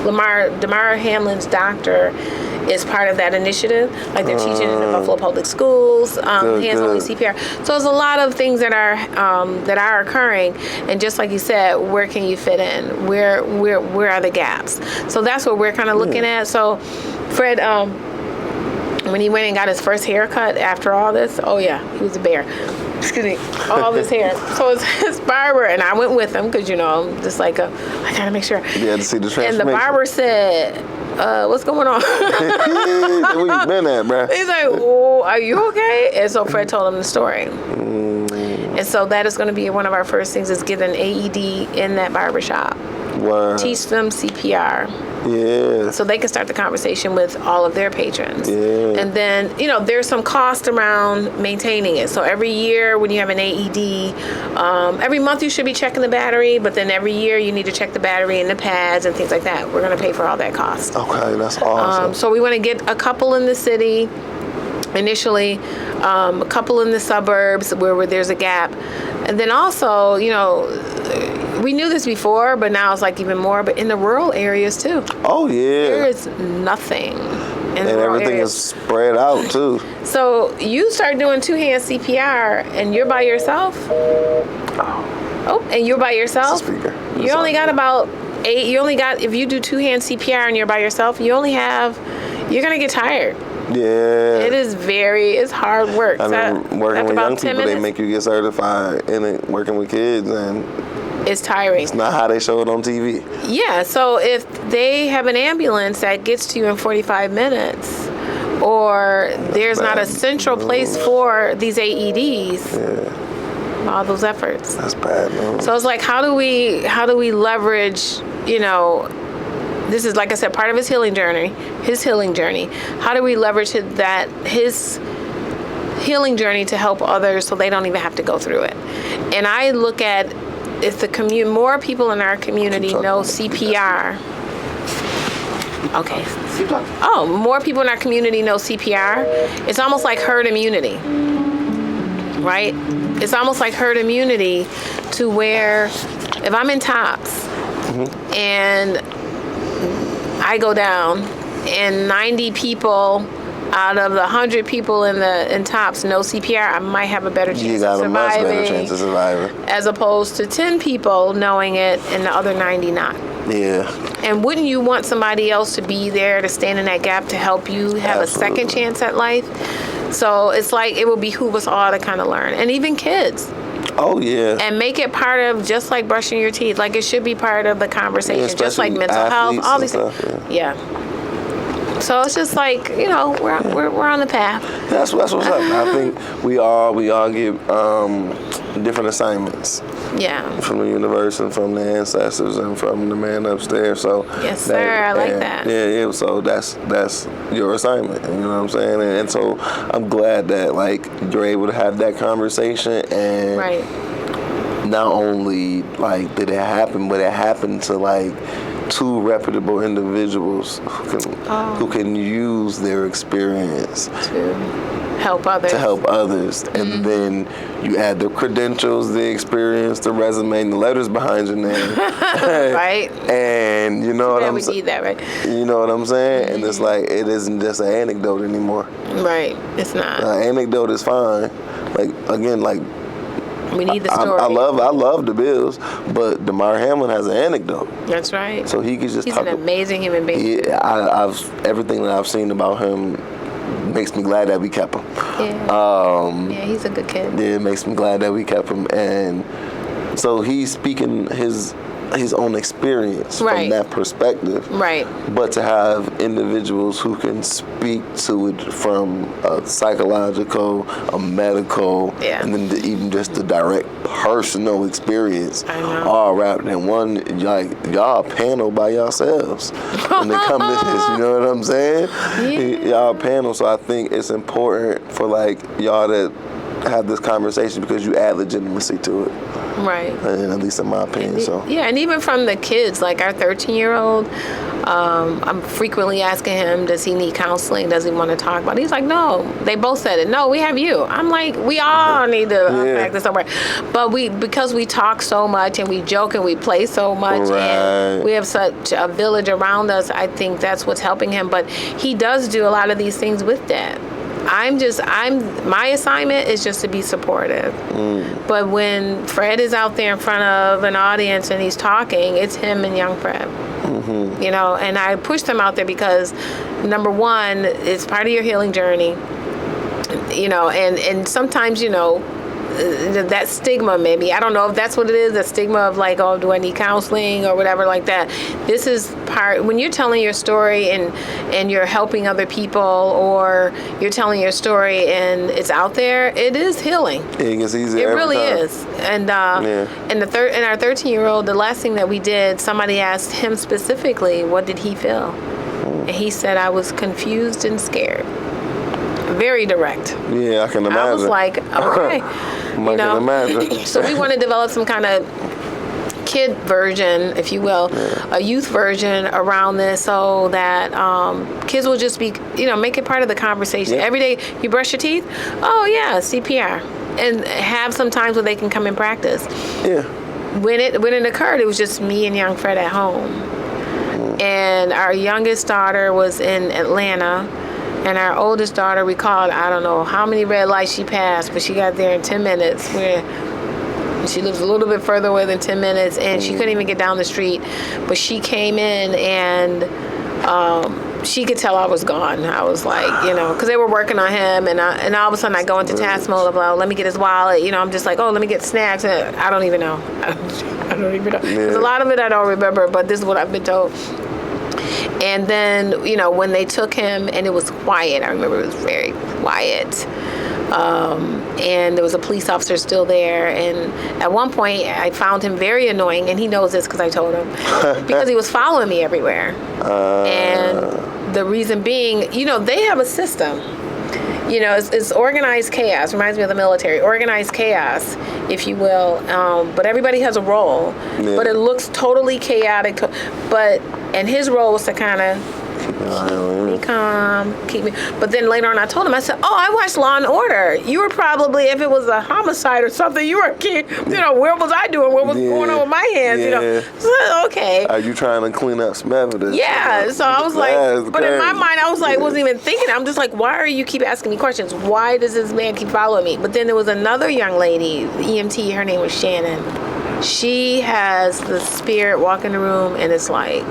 Damar Hamlin's doctor is part of that initiative. Like, they're teaching in the Buffalo Public Schools, hands-only CPR. So there's a lot of things that are occurring, and just like you said, where can you fit in? Where are the gaps? So that's what we're kind of looking at. So Fred, when he went and got his first haircut after all this, oh yeah, he was a bear. Excuse me, all this hair. So it's his barber, and I went with him because, I'm just like, I gotta make sure. You had to see the transformation. And the barber said, what's going on? Where you been at, bro? He's like, oh, are you okay? And so Fred told him the story. And so that is going to be one of our first things, is get an AED in that barber shop. Wow. Teach them CPR. Yeah. So they can start the conversation with all of their patrons. Yeah. And then, there's some cost around maintaining it. So every year when you have an AED, every month you should be checking the battery, but then every year you need to check the battery and the pads and things like that. We're going to pay for all that cost. Okay, that's awesome. So we want to get a couple in the city initially, a couple in the suburbs where there's a gap. And then also, we knew this before, but now it's like even more, but in the rural areas too. Oh, yeah. There is nothing. And everything is spread out too. So you start doing 2-hand CPR and you're by yourself. And you're by yourself. You only got about 8. If you do 2-hand CPR and you're by yourself, you're going to get tired. Yeah. It's hard work. I mean, working with young people, they make you get certified, and working with kids, and it's tiring. It's not how they show it on TV. Yeah, so if they have an ambulance that gets to you in 45 minutes, or there's not a central place for these AEDs, all those efforts. That's bad, man. So it's like, how do we leverage, this is, like I said, part of his healing journey. How do we leverage his healing journey to help others so they don't even have to go through it? And I look at, if more people in our community know CPR. Okay. More people in our community know CPR. It's almost like herd immunity, right? It's almost like herd immunity, to where if I'm in Tops and I go down and 90 people out of the 100 people in TOPS no CPR, I might have a better chance of surviving. You got a much better chance of surviving. As opposed to 10 people knowing it and the other 90 not. Yeah. And wouldn't you want somebody else to be there to stand in that gap to help you have a second chance at life? So it's like it will behoove us all to kind of learn. And even kids. Oh, yeah. And make it part of, just like brushing your teeth, like it should be part of the conversation, yeah, just like mental health, all these things. Yeah. So it's just like, we're on the path. That's what's up. I think we all get different assignments. Yeah. From the universe and from the ancestors and from the man upstairs. So yes, sir. I like that. Yeah. So that's your assignment. You know what I'm saying? And so I'm glad that like you're able to have that conversation and not only like did it happen, but it happened to like two reputable individuals who can use their experience to help others. And then you add the credentials, the experience, the resume, and the letters behind your name. Right. And you know what I'm saying? We need that, right? You know what I'm saying? And it's like, it isn't just an anecdote anymore. Right. It's not. Anecdote is fine. Like, again, like, we need the story. I love the Bills, but DeMar Hamlin has an anecdote. That's right. So he could just He's an amazing human being. Yeah, everything that I've seen about him makes me glad that we kept him. Yeah, he's a good kid. Yeah, it makes me glad that we kept him. And so he's speaking his own experience from that perspective. Right. But to have individuals who can speak to it from a psychological, a medical, and then even just the direct personal experience, all wrapped in one, like y'all panel by yourselves when it comes to this. You know what I'm saying? Yeah. Y'all panel. So I think it's important for like y'all to have this conversation because you add legitimacy to it. Right. And at least in my opinion. And even from the kids, like our 13-year-old, I'm frequently asking him, does he need counseling? Does he want to talk about it? He's like, no. They both said it. No, we have you. I'm like, we all need to unpack this somewhere. But because we talk so much and we joke and we play so much and we have such a village around us, I think that's what's helping him. But he does do a lot of these things with Dad. My assignment is just to be supportive. But when Fred is out there in front of an audience and he's talking, it's him and young Fred. You know, and I push them out there because, number one, it's part of your healing journey. You know, and sometimes, you know, that stigma, maybe, I don't know if that's what it is, the stigma of like, oh, do I need counseling or whatever like that. This is part, when you're telling your story and you're helping other people, or you're telling your story and it's out there, it is healing. It gets easier. It really is. And and our 13-year-old, the last thing that we did, somebody asked him specifically, what did he feel? And he said, I was confused and scared. Very direct. Yeah, I can imagine. I was like, okay. I can imagine. So we want to develop some kind of kid version, if you will, a youth version around this, so that kids will just be, you know, make it part of the conversation. Every day you brush your teeth, oh yeah, CPR. And have some times where they can come and practice. Yeah. When it occurred, it was just me and young Fred at home. And our youngest daughter was in Atlanta. And our oldest daughter, we called, I don't know how many red lights she passed, but she got there in 10 minutes. She lives a little bit further away than 10 minutes, and she couldn't even get down the street. But she came in, and she could tell I was gone. I was like, you know, because they were working on him, and all of a sudden I go into task mode of, let me get his wallet. You know, I'm just like, oh, let me get snacks. And I don't even know. I don't even know. Because a lot of it I don't remember, but this is what I've been told. And then, you know, when they took him, and it was quiet. I remember it was very quiet. And there was a police officer still there. And at one point, I found him very annoying. And he knows this because I told him. Because he was following me everywhere. And the reason being, you know, they have a system. You know, it's organized chaos. Reminds me of the military. Organized chaos, if you will. But everybody has a role. Yeah. But it looks totally chaotic. And his role was to kind of Be calm. Keep me. But then later on, I told him, I said, "Oh, I watched Law and Order. You were probably, if it was a homicide or something, you were a kid. You know, where was I doing? What was going on with my hands? You know." So, okay. Are you trying to clean up some evidence? Yeah. So I was like, but in my mind, I was like, wasn't even thinking. I'm just like, why are you keep asking me questions? Why does this man keep following me? But then there was another young lady, EMT. Her name was Sherman. She has the spirit walk in the room, and it's like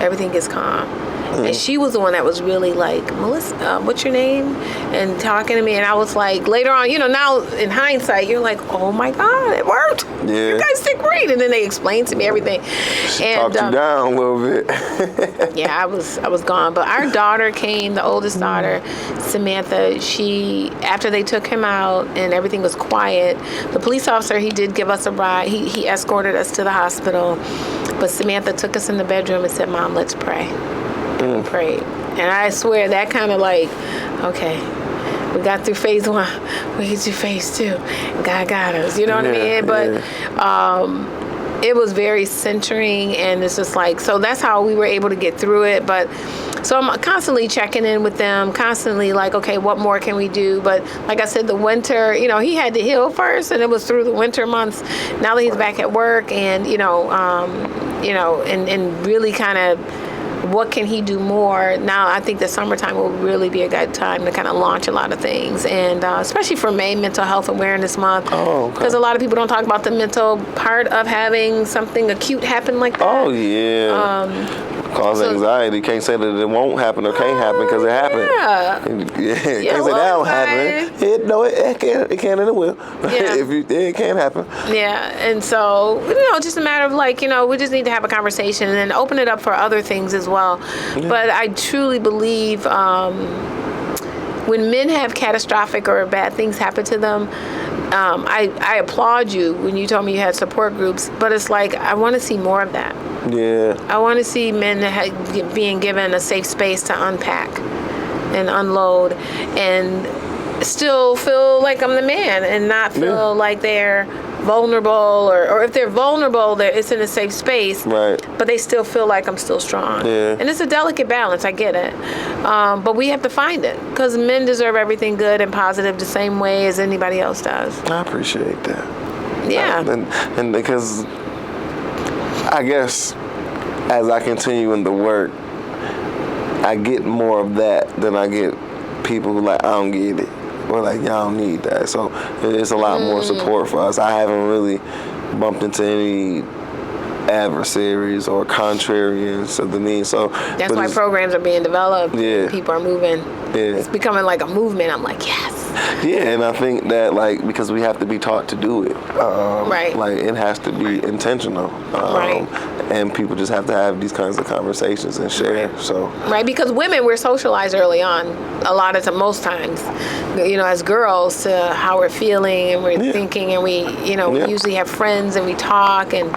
everything gets calm. And she was the one that was really like, Melissa, what's your name? And talking to me. And I was like, later on, you know, now in hindsight, you're like, oh my God, it worked. Yeah. You guys did great. And then they explained to me everything. She talked you down a little bit. Yeah, I was gone. But our daughter came, the oldest daughter, Samantha, after they took him out and everything was quiet, the police officer, he did give us a ride. He escorted us to the hospital. But Samantha took us in the bedroom and said, Mom, let's pray. And we prayed. And I swear that kind of like, okay, we got through phase 1, we get through phase 2. God got us, you know what I mean? But it was very centering, and it's just like, so that's how we were able to get through it. But so I'm constantly checking in with them, constantly like, okay, what more can we do? But like I said, the winter, you know, he had to heal first, and it was through the winter months. Now that he's back at work, and and really kind of, what can he do more? Now I think the summertime will really be a good time to kind of launch a lot of things, and especially for May, Mental Health Awareness Month. Oh, okay. Because a lot of people don't talk about the mental part of having something acute happen like that. Oh, yeah. Cause anxiety. Can't say that it won't happen or can't happen because it happened. Yeah. Can't say that don't happen. It can and it will. Yeah. It can happen. Yeah. And so, just a matter of like, we just need to have a conversation and then open it up for other things as well. Yeah. But I truly believe when men have catastrophic or bad things happen to them, I applaud you when you told me you had support groups, but it's like, I want to see more of that. Yeah. I want to see men being given a safe space to unpack and unload and still feel like I'm the man and not feel like they're vulnerable, or if they're vulnerable, it's in a safe space, right? But they still feel like I'm still strong. Yeah. And it's a delicate balance. I get it, but we have to find it because men deserve everything good and positive the same way as anybody else does. I appreciate that. Yeah. And because I guess as I continue in the work, I get more of that than I get people who like, I don't get it. Or like, y'all don't need that. So it's a lot more support for us. I haven't really bumped into any adversaries or contrarians of the need. So that's why programs are being developed. Yeah. People are moving. Yeah. It's becoming like a movement. I'm like, yes. Yeah, and I think that because we have to be taught to do it. Right. Like it has to be intentional. Right. And people just have to have these kinds of conversations and share. Right. So. Right, because women, we're socialized early on. A lot of most times, as girls, to how we're feeling and we're thinking, and we usually have friends and we talk and,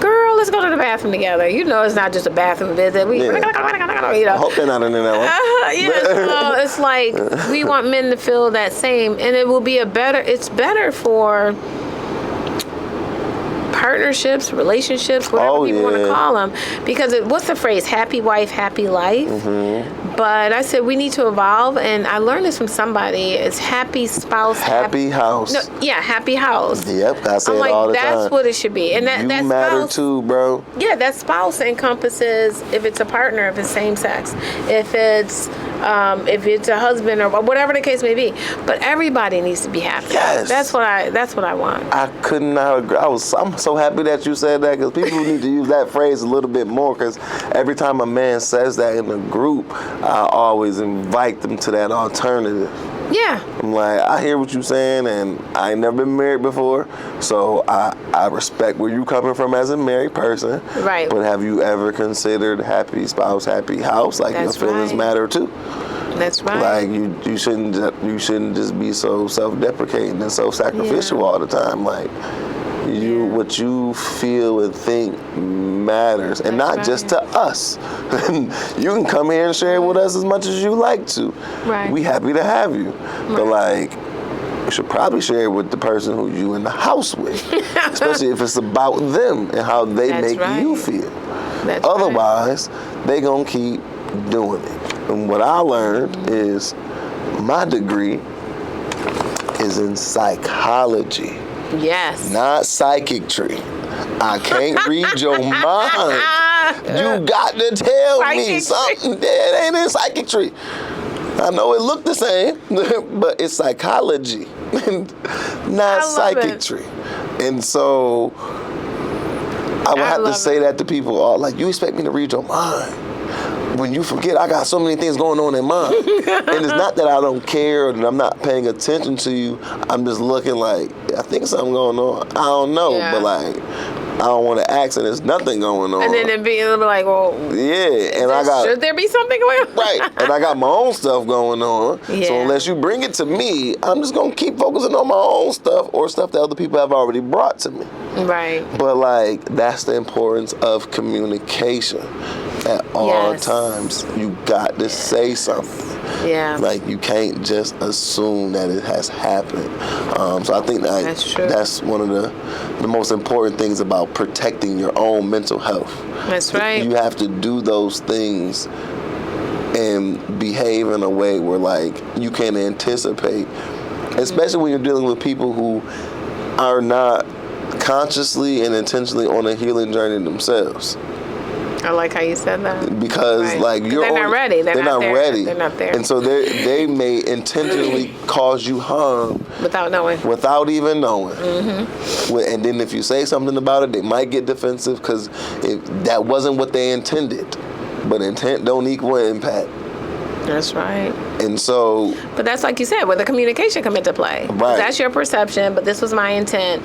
girl, let's go to the bathroom together. It's not just a bathroom visit. I hope they're not in that one. So it's like we want men to feel that same, and it will be it's better for partnerships, relationships, whatever people want to call them, because what's the phrase? Happy wife, happy life. Mm-hmm. But I said we need to evolve, and I learned this from somebody. It's happy spouse, happy house. No, happy house. Yep, I say it all the time. That's what it should be, and that matter spouse, too, bro. Yeah, that spouse encompasses if it's a partner, if it's same sex, if it's a husband or whatever the case may be. But everybody needs to be happy. Yes, that's what I want. I could not agree. I'm so happy that you said that, because people need to use that phrase a little bit more, because every time a man says that in a group, I always invite them to that alternative. Yeah. I'm like, I hear what you're saying, and I ain't never been married before, so I respect where you coming from as a married person. Right. But have you ever considered happy spouse, happy house? Like, your feelings matter too. That's right. Like you shouldn't just be so self-deprecating and so sacrificial all the time. Like, what you feel and think matters, and not just to us. You can come here and share with us as much as you like to. Right. We happy to have you. Right. But you should probably share it with the person who you in the house with, especially if it's about them and how they make you feel. Otherwise, they gonna keep doing it. And what I learned is my degree is in psychology. Yes. Not psychiatry. I can't read your mind. You got to tell me something that ain't in psychiatry. I know it looked the same, but it's psychology, not psychiatry. And so I would have to say that to people, like, you expect me to read your mind when you forget I got so many things going on in mine. And it's not that I don't care or that I'm not paying attention to you. I'm just looking like, I think something going on. I don't know, but like, I don't want to ask, and there's nothing going on. And then it be like, well, should there be something going on? Right, and I got my own stuff going on. Yeah. So unless you bring it to me, I'm just gonna keep focusing on my own stuff or stuff that other people have already brought to me. Right. But like, that's the importance of communication. At all times, you got to say something. Yeah. Like, you can't just assume that it has happened. So I think that's one of the most important things about protecting your own mental health. That's right. You have to do those things and behave in a way where, like, you can anticipate, especially when you're dealing with people who are not consciously and intentionally on a healing journey themselves. I like how you said that. Because like they're not ready. They're not ready. They're not there. And so they may intentionally cause you harm without even knowing. Mm-hmm. And then if you say something about it, they might get defensive because that wasn't what they intended. But intent don't equal impact. That's right. And so, but that's like you said, where the communication come into play. Right. That's your perception, but this was my intent.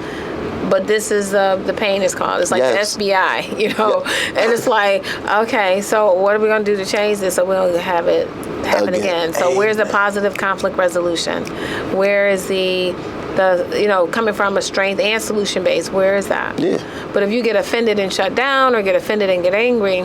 But this is the pain is called. It's like the SBI, you know. Yeah. And it's like, okay, so what are we going to do to change this so we don't have it happen again? So where's the positive conflict resolution? Where is the coming from a strength and solution base? Where is that? Yeah. But if you get offended and shut down, or get offended and get angry,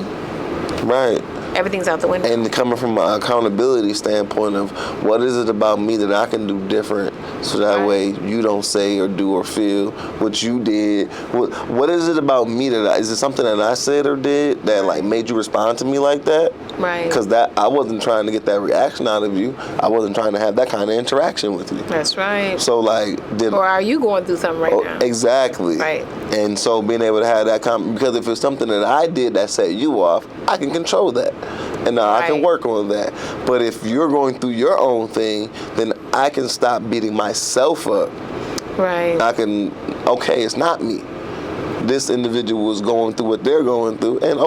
right, everything's out the window. And coming from an accountability standpoint of what is it about me that I can do different so that way you don't say or do or feel what you did. What is it about me is it something that I said or did that like made you respond to me like that? Right. Because I wasn't trying to get that reaction out of you. I wasn't trying to have that kind of interaction with you. That's right. So like, or are you going through something right now? Exactly. Right. And so being able to have that because if it's something that I did that set you off, I can control that. And I can work on that. But if you're going through your own thing, then I can stop beating myself up. Right. I can, it's not me. This individual is going through what they're going through. And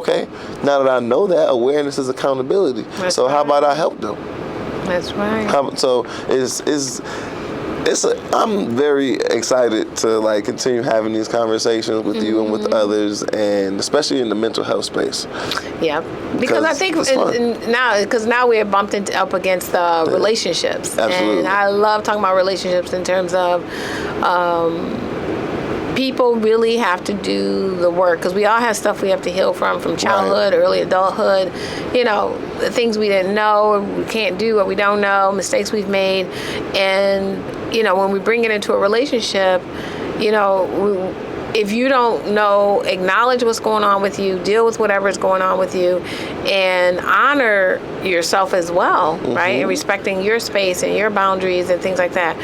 now that I know that, awareness is accountability. That's so how about I help them? That's right. So I'm very excited to like continue having these conversations with you and with others, and especially in the mental health space. Yeah, because I think now we're bumped up against relationships. Absolutely. And I love talking about relationships in terms of people really have to do the work, because we all have stuff we have to heal from childhood, early adulthood, the things we didn't know, we can't do, what we don't know, mistakes we've made. And when we bring it into a relationship, if you don't know, acknowledge what's going on with you, deal with whatever's going on with you, and honor yourself as well, right? And respecting your space and your boundaries and things like that.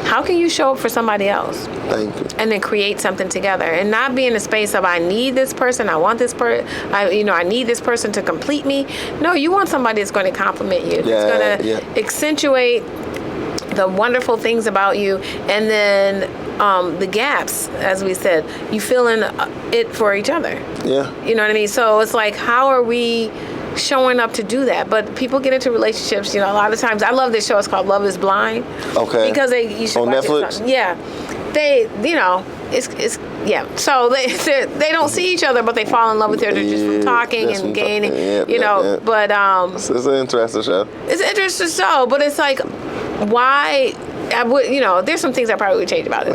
How can you show up for somebody else? Thank you. And then create something together, and not be in a space of I need this person, I want this person, I need this person to complete me. No, you want somebody that's going to compliment you. It's going to accentuate the wonderful things about you, and then the gaps, as we said, you fill in it for each other. Yeah. You know what I mean? So it's like, how are we showing up to do that? But people get into relationships, a lot of times. I love this show. It's called Love is Blind. Okay. Because you should on watch Netflix? It. Yeah. So they don't see each other, but they fall in love with each other just from talking and gaining, But it's an interesting show. It's an interesting show, but it's like, why? I would, there's some things I probably would change about it,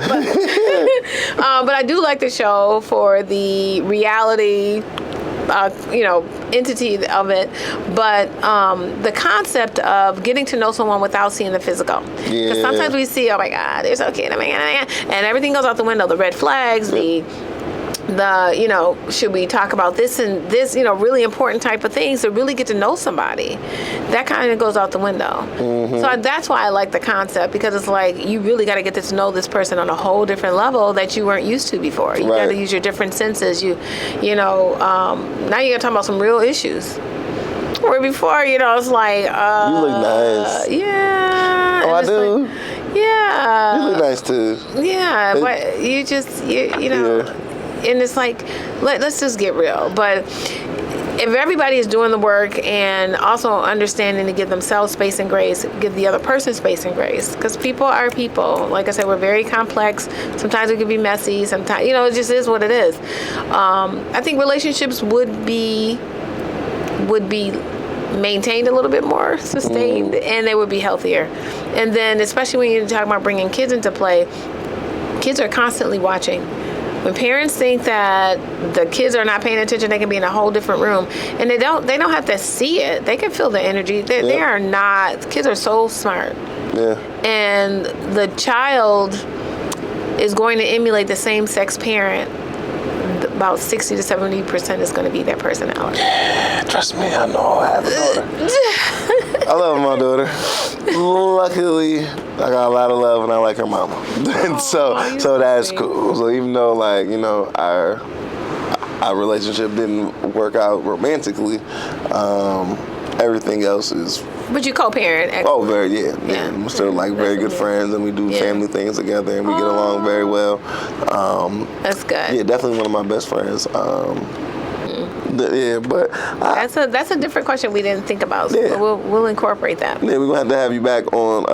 but I do like the show for the reality, entity of it, but the concept of getting to know someone without seeing the physical. Because sometimes we see, oh my God, they're so cute, and everything goes out the window. The red flags, the should we talk about this and this, really important type of things to really get to know somebody. That kind of goes out the window. Mm-hmm. So that's why I like the concept, because it's like you really got to get to know this person on a whole different level that you weren't used to before. You got to use your different senses. Now you got to talk about some real issues. Where before, it's like, you look nice. Yeah. Oh, I do? Yeah. You look nice too. Yeah, but yeah. And it's like, let's just get real. But if everybody is doing the work and also understanding to give themselves space and grace, give the other person space and grace. Because people are people. Like I said, we're very complex. Sometimes it can be messy. Sometimes, it just is what it is. I think relationships would be maintained a little bit more, sustained, and they would be healthier. And then, especially when you're talking about bringing kids into play, kids are constantly watching. When parents think that the kids are not paying attention, they can be in a whole different room, and they don't have to see it. They can feel the energy. They are not. Kids are so smart. Yeah. And the child is going to emulate the same sex parent. About 60 to 70% is going to be their personality. Trust me, I know. I have a daughter. I love my daughter. Luckily, I got a lot of love, and I like her mama. And so that's cool. So even though, our relationship didn't work out romantically, everything else is. But you co-parent. Oh, yeah. We're still very good friends, and we do family things together, and we get along very well. That's good. Yeah, definitely one of my best friends. Yeah, but that's a different question we didn't think about. So we'll incorporate that. Yeah, we're gonna have to have you back on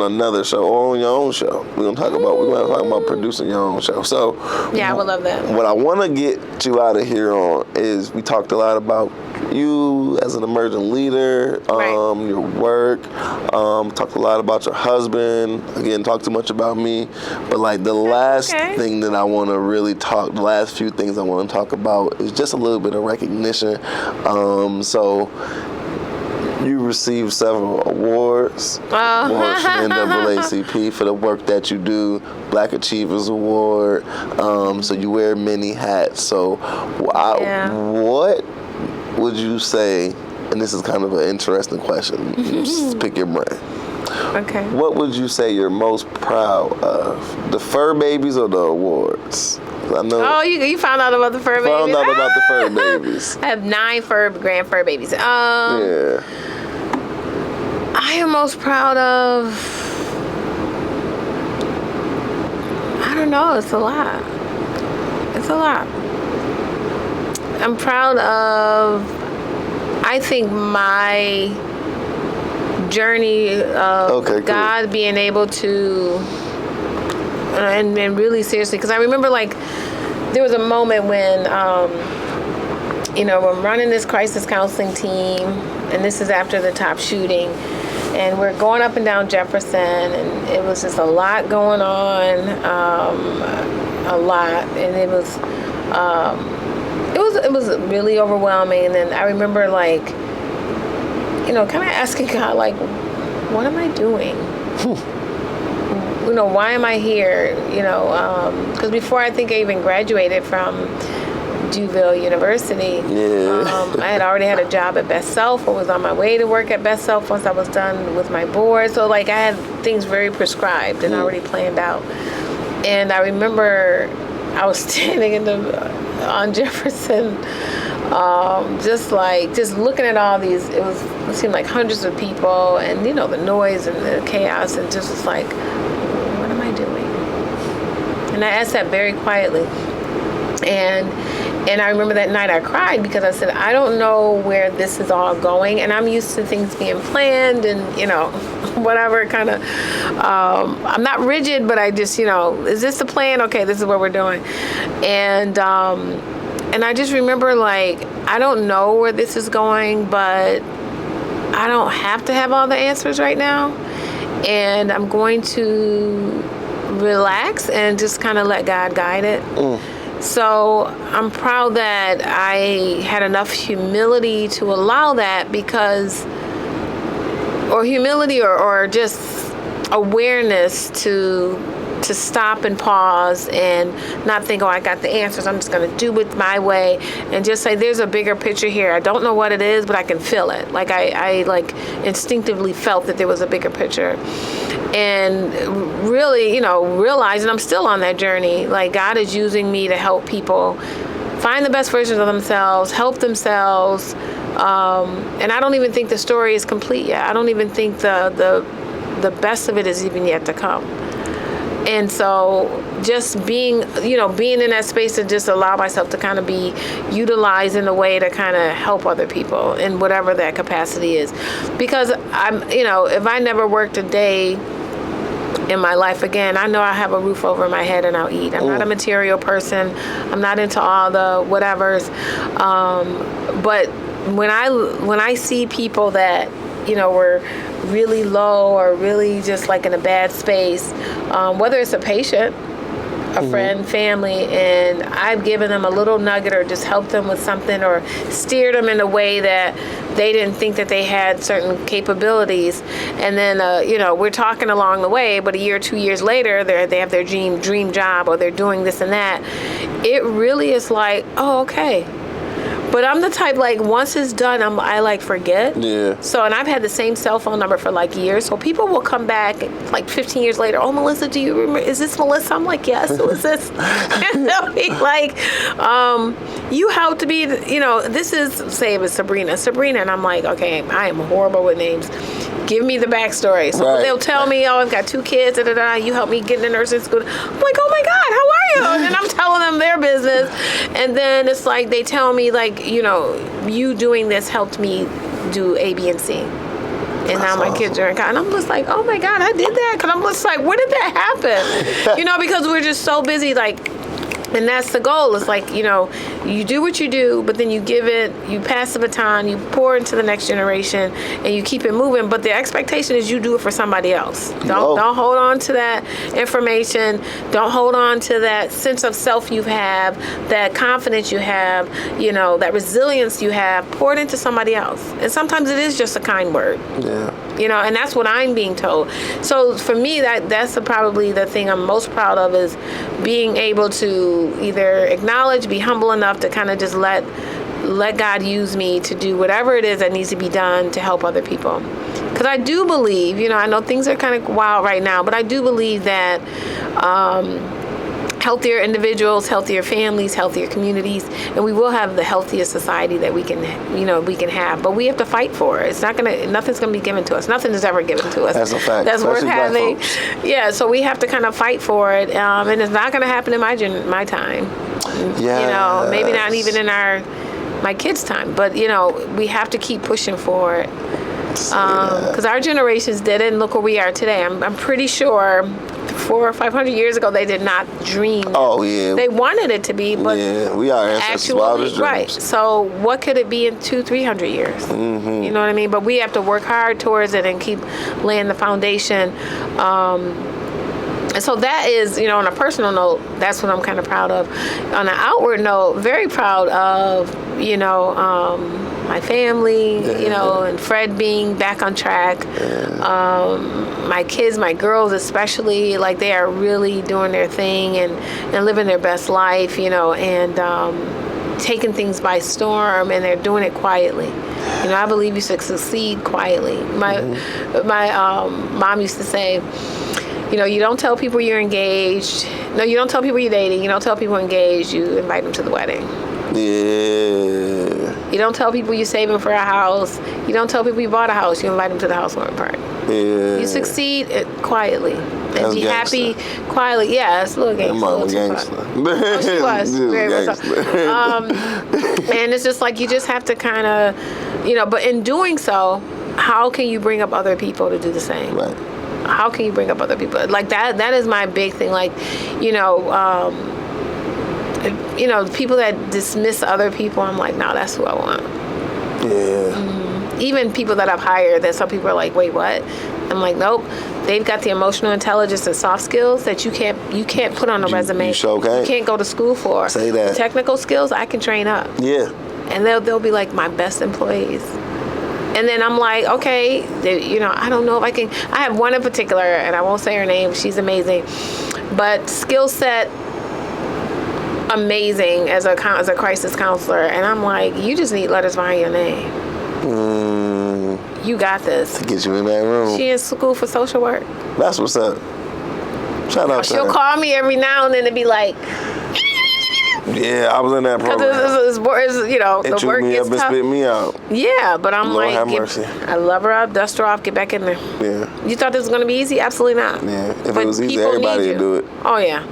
another show or on your own show. We're gonna talk about producing your own show. So yeah, I would love that. What I want to get you out of here on is we talked a lot about you as an emerging leader, your work, talked a lot about your husband. Again, talked too much about me, but the last thing that I want to really talk, the last few things I want to talk about is just a little bit of recognition. So you received several awards. Awards from NAACP for the work that you do. Black Achievers Award. So you wear many hats. So what would you say, and this is kind of an interesting question, just pick your brain. Okay. What would you say you're most proud of? The fur babies or the awards? I know. Oh, you found out about the fur babies? Found out about the fur babies. I have 9 grand fur babies. Yeah. I am most proud of, I don't know, it's a lot. I'm proud of, I think, my journey of God being able to, and really seriously, because I remember there was a moment when, we're running this crisis counseling team, and this is after the top shooting, and we're going up and down Jefferson, and it was just a lot going on, and it was really overwhelming. And then I remember kind of asking God, what am I doing? Why am I here? Because before I think I even graduated from DeVille University, I had already had a job at Best Self, or was on my way to work at Best Self once I was done with my board. So I had things very prescribed and already planned out. And I remember I was standing on Jefferson, just looking at all these. It seemed like hundreds of people, and the noise and the chaos, and just was like, what am I doing? And I asked that very quietly. And I remember that night I cried, because I said, I don't know where this is all going, and I'm used to things being planned and whatever kind of. I'm not rigid, but I just is this the plan? Okay, this is what we're doing, and I just remember I don't know where this is going, but I don't have to have all the answers right now, and I'm going to relax and just kind of let God guide it. So I'm proud that I had enough humility to allow that, or just awareness to to stop and pause and not think, oh, I got the answers, I'm just going to do it my way, and just say, there's a bigger picture here. I don't know what it is, but I can feel it. Like I like instinctively felt that there was a bigger picture. And really, realizing I'm still on that journey. Like, God is using me to help people find the best versions of themselves, help themselves. And I don't even think the story is complete yet. I don't even think the best of it is even yet to come. And so just being in that space to just allow myself to kind of be utilized in a way to kind of help other people in whatever that capacity is. Because if I never worked a day in my life again, I know I have a roof over my head and I'll eat. I'm not a material person. I'm not into all the whatevers. But when I see people that, were really low or really just like in a bad space, whether it's a patient, a friend, family, and I've given them a little nugget or just helped them with something or steered them in a way that they didn't think that they had certain capabilities. And then, we're talking along the way, but a year, 2 years later, they have their dream job or they're doing this and that. It really is like, oh, okay. But I'm the type, like, once it's done, I forget. Yeah. So, and I've had the same cell phone number for, years. So people will come back, 15 years later, oh, Melissa, do you remember? Is this Melissa? I'm like, yes, who is this? And they'll be like, you helped me, this is, say it was Sabrina. And I'm like, okay, I am horrible with names. Give me the backstory. So they'll tell me, oh, I've got 2 kids, you helped me get into nursing school. I'm like, oh my God, how are you? And I'm telling them their business. And then it's like, they tell me, you doing this helped me do A, B, and C. And now my kids are in college. And I'm just like, oh my God, I did that? Because I'm just like, when did that happen? Because we're just so busy, and that's the goal. It's like, you do what you do, but then you give it, you pass the baton, you pour into the next generation, and you keep it moving. But the expectation is you do it for somebody else. Don't hold on to that information. Don't hold on to that sense of self you have, that confidence you have, that resilience you have. Pour it into somebody else. And sometimes it is just a kind word. Yeah. And that's what I'm being told. So for me, that's probably the thing I'm most proud of, is being able to either acknowledge, be humble enough to kind of just let God use me to do whatever it is that needs to be done to help other people. Because I do believe, I know things are kind of wild right now, but I do believe that healthier individuals, healthier families, healthier communities, and we will have the healthiest society that we can have. But we have to fight for it. Nothing's gonna be given to us. Nothing is ever given to us. That's a fact. That's worth having. Yeah, so we have to kind of fight for it, and it's not gonna happen in my time. Yeah. Maybe not even in my kids' time, but we have to keep pushing for it. Because our generations did it, and look where we are today. I'm pretty sure 400 or 500 years ago they did not dream. Oh yeah. They wanted it to be, but we are ancestors' wildest dreams. Right. So what could it be in 200-300 years? Mm-hmm. You know what I mean? But we have to work hard towards it and keep laying the foundation. And so that is, on a personal note, that's what I'm kind of proud of. On an outward note, very proud of, my family, and Fred being back on track. My kids, my girls especially, they are really doing their thing and living their best life, and taking things by storm, and they're doing it quietly. I believe you should succeed quietly. My mom used to say, you don't tell people you're engaged. No, you don't tell people you're dating. You don't tell people engaged. You invite them to the wedding. Yeah. You don't tell people you're saving for a house. You don't tell people you bought a house. You invite them to the housewarming party. Yeah. You succeed quietly. And be happy quietly. Yeah, it's a little gangster. Mama gangster. Oh, she was. Very much so. And it's just like you just have to kind of, but in doing so, how can you bring up other people to do the same? Right. How can you bring up other people? That is my big thing. People that dismiss other people, I'm like, no, that's who I want. Yeah. Mm-hmm. Even people that I've hired, that some people are like, wait, what? I'm like, nope. They've got the emotional intelligence and soft skills that you can't put on a resume. You sure can. You can't go to school for. Say that. The technical skills I can train up. Yeah. And they'll be like my best employees. And then I'm like, okay, I don't know if I can. I have one in particular, and I won't say her name. She's amazing. but skill set amazing as a crisis counselor. And I'm like, you just need letters behind your name. You got this. To get you in that room. She in school for social work. That's what's up. Shout out to her. She'll call me every now and then and be like, yeah, I was in that program. Because the work me gets up and tough. spit me out. Yeah, but I'm Lord like, have mercy. I love her up, dust her off, get back in there. Yeah. You thought this was going to be easy? Absolutely not. Yeah, if it was easy, everybody would do it. Oh, yeah.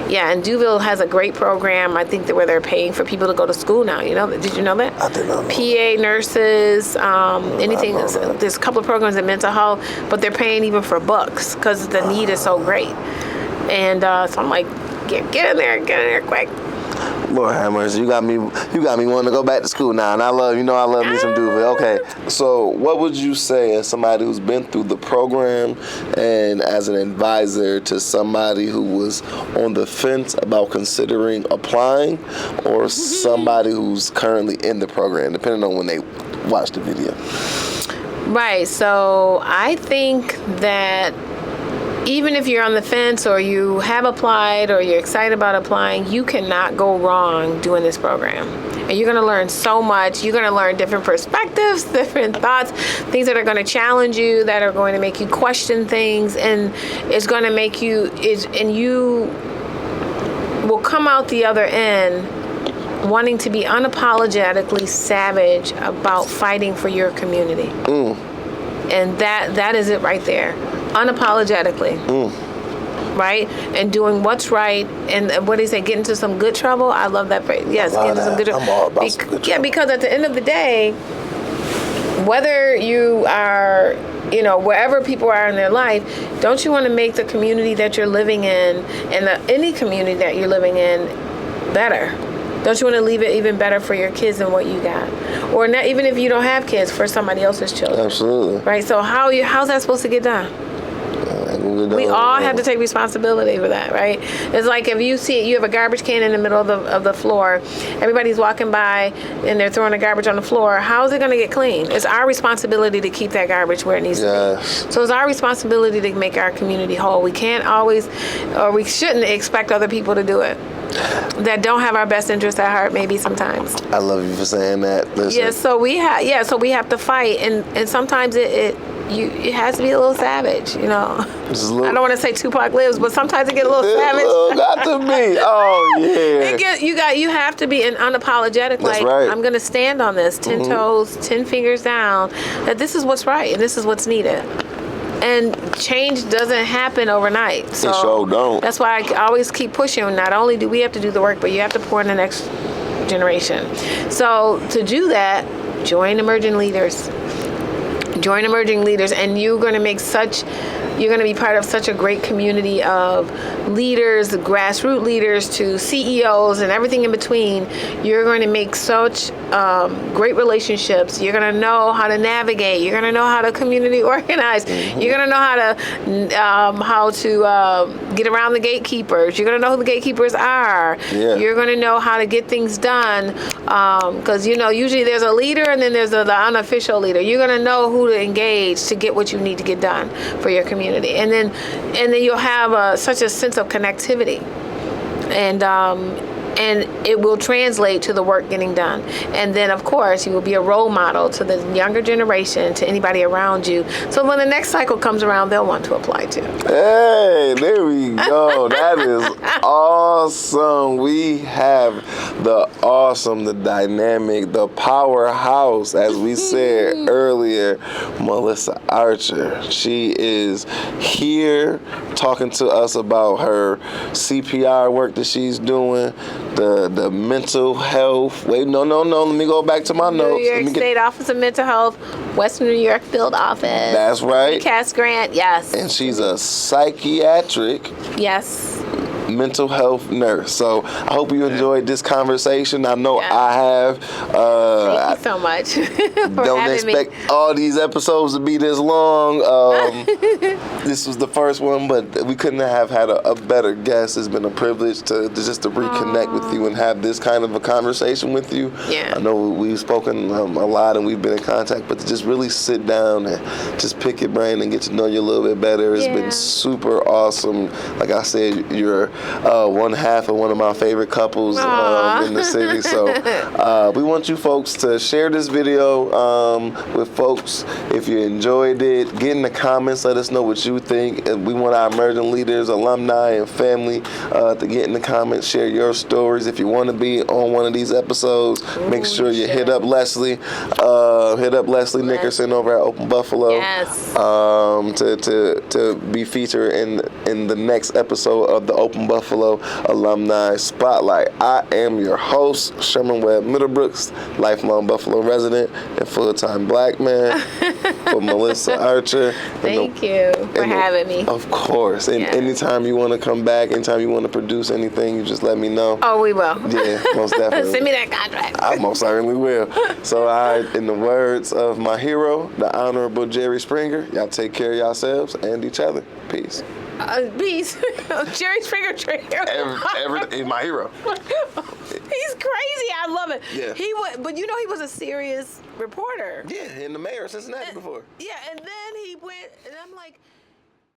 Yeah, and Duville has a great program, I think, where they're paying for people to go to school now. You know, did you know that? I did not know. PA, nurses, anything. There's a couple of programs in mental health, but they're paying even for books because the need is so great. And so I'm like, get in there quick. Lord have mercy. You got me wanting to go back to school now, and I love me some Duville. Okay, so what would you say as somebody who's been through the program and as an advisor to somebody who was on the fence about considering applying, or somebody who's currently in the program, depending on when they watch the video? Right. So I think that even if you're on the fence or you have applied or you're excited about applying, you cannot go wrong doing this program. And you're going to learn so much. You're going to learn different perspectives, different thoughts, things that are going to challenge you, that are going to make you question things, and it's going to make you, and you will come out the other end wanting to be unapologetically savage about fighting for your community. And that is it right there. Unapologetically. Right? And doing what's right. And what do you say? Get into some good trouble? I love that phrase. Yes, get into some good trouble. I'm all about some good trouble. Yeah, because at the end of the day, whether you are, wherever people are in their life, don't you want to make the community that you're living in and any community that you're living in better? Don't you want to leave it even better for your kids than what you got? Or not, even if you don't have kids, for somebody else's children. Absolutely. Right? So how's that supposed to get done? We all have to take responsibility for that, right? It's like if you have a garbage can in the middle of the floor, everybody's walking by and they're throwing the garbage on the floor. How is it going to get clean? It's our responsibility to keep that garbage where it needs to be. So it's our responsibility to make our community whole. We can't always, or we shouldn't expect other people to do it that don't have our best interest at heart, maybe sometimes. I love you for saying that. Listen. Yeah, so we have to fight, and sometimes it has to be a little savage, I don't want to say Tupac lives, but sometimes it get a little savage. Got to be. Oh yeah. You have to be unapologetic. That's like, right. I'm going to stand on this, 10 toes, 10 fingers down, that this is what's right and this is what's needed. And change doesn't happen overnight. So it sure don't. That's why I always keep pushing. Not only do we have to do the work, but you have to pour in the next generation. So to do that, join emerging leaders. Join emerging leaders, and you're going to be part of such a great community of leaders, grassroots leaders to CEOs and everything in between. You're going to make such great relationships. You're going to know how to navigate. You're going to know how to community organize. You're going to know how to get around the gatekeepers. You're going to know who the gatekeepers are. Yeah. You're going to know how to get things done, because usually there's a leader and then there's the unofficial leader. You're going to know who to engage to get what you need to get done for your community, and then you'll have such a sense of connectivity, and it will translate to the work getting done. And then, of course, you will be a role model to the younger generation, to anybody around you. So when the next cycle comes around, they'll want to apply too. Hey, there we go. That is awesome. We have the dynamic, the powerhouse, as we said earlier, Melissa Archer. She is here talking to us about her CPR work that she's doing, the mental health. Wait, no. Let me go back to my notes. New York State Office of Mental Health, Western New York Field Office. That's right. CAS grant, yes. And she's a psychiatric. Yes. mental health nurse. So I hope you enjoyed this conversation. I know I have. Thank you so much. Don't expect all these episodes to be this long. This was the first one, but we couldn't have had a better guest. It's been a privilege to reconnect with you and have this kind of a conversation with you. Yeah. I know we've spoken a lot and we've been in contact, but to just really sit down and just pick your brain and get to know you a little bit better has been super awesome. Like I said, you're one half of one of my favorite couples in the city. So we want you folks to share this video with folks. If you enjoyed it, get in the comments, let us know what you think. And we want our emerging leaders, alumni, and family to get in the comments, share your stories. If you want to be on one of these episodes, make sure you hit up Leslie. Hit up Leslie Nickerson over at Open Buffalo. Yes. To be featured in the next episode of the Open Buffalo Alumni Spotlight. I am your host, Sherman Webb-Middlebrooks, lifelong Buffalo resident and full-time black man. For Melissa Archer. Thank you for having me. Of course. And anytime you want to come back, anytime you want to produce anything, you just let me know. Oh, we will. Yeah, most definitely. Send me that contract. I most certainly will. So in the words of my hero, the Honorable Jerry Springer, y'all take care of yourselves and each other. Peace. Peace. Jerry Springer Trigger. He's my hero. He's crazy. I love it. Yeah. But he was a serious reporter. Yeah, in the mayor of Cincinnati before. Yeah, and then he went, and I'm like,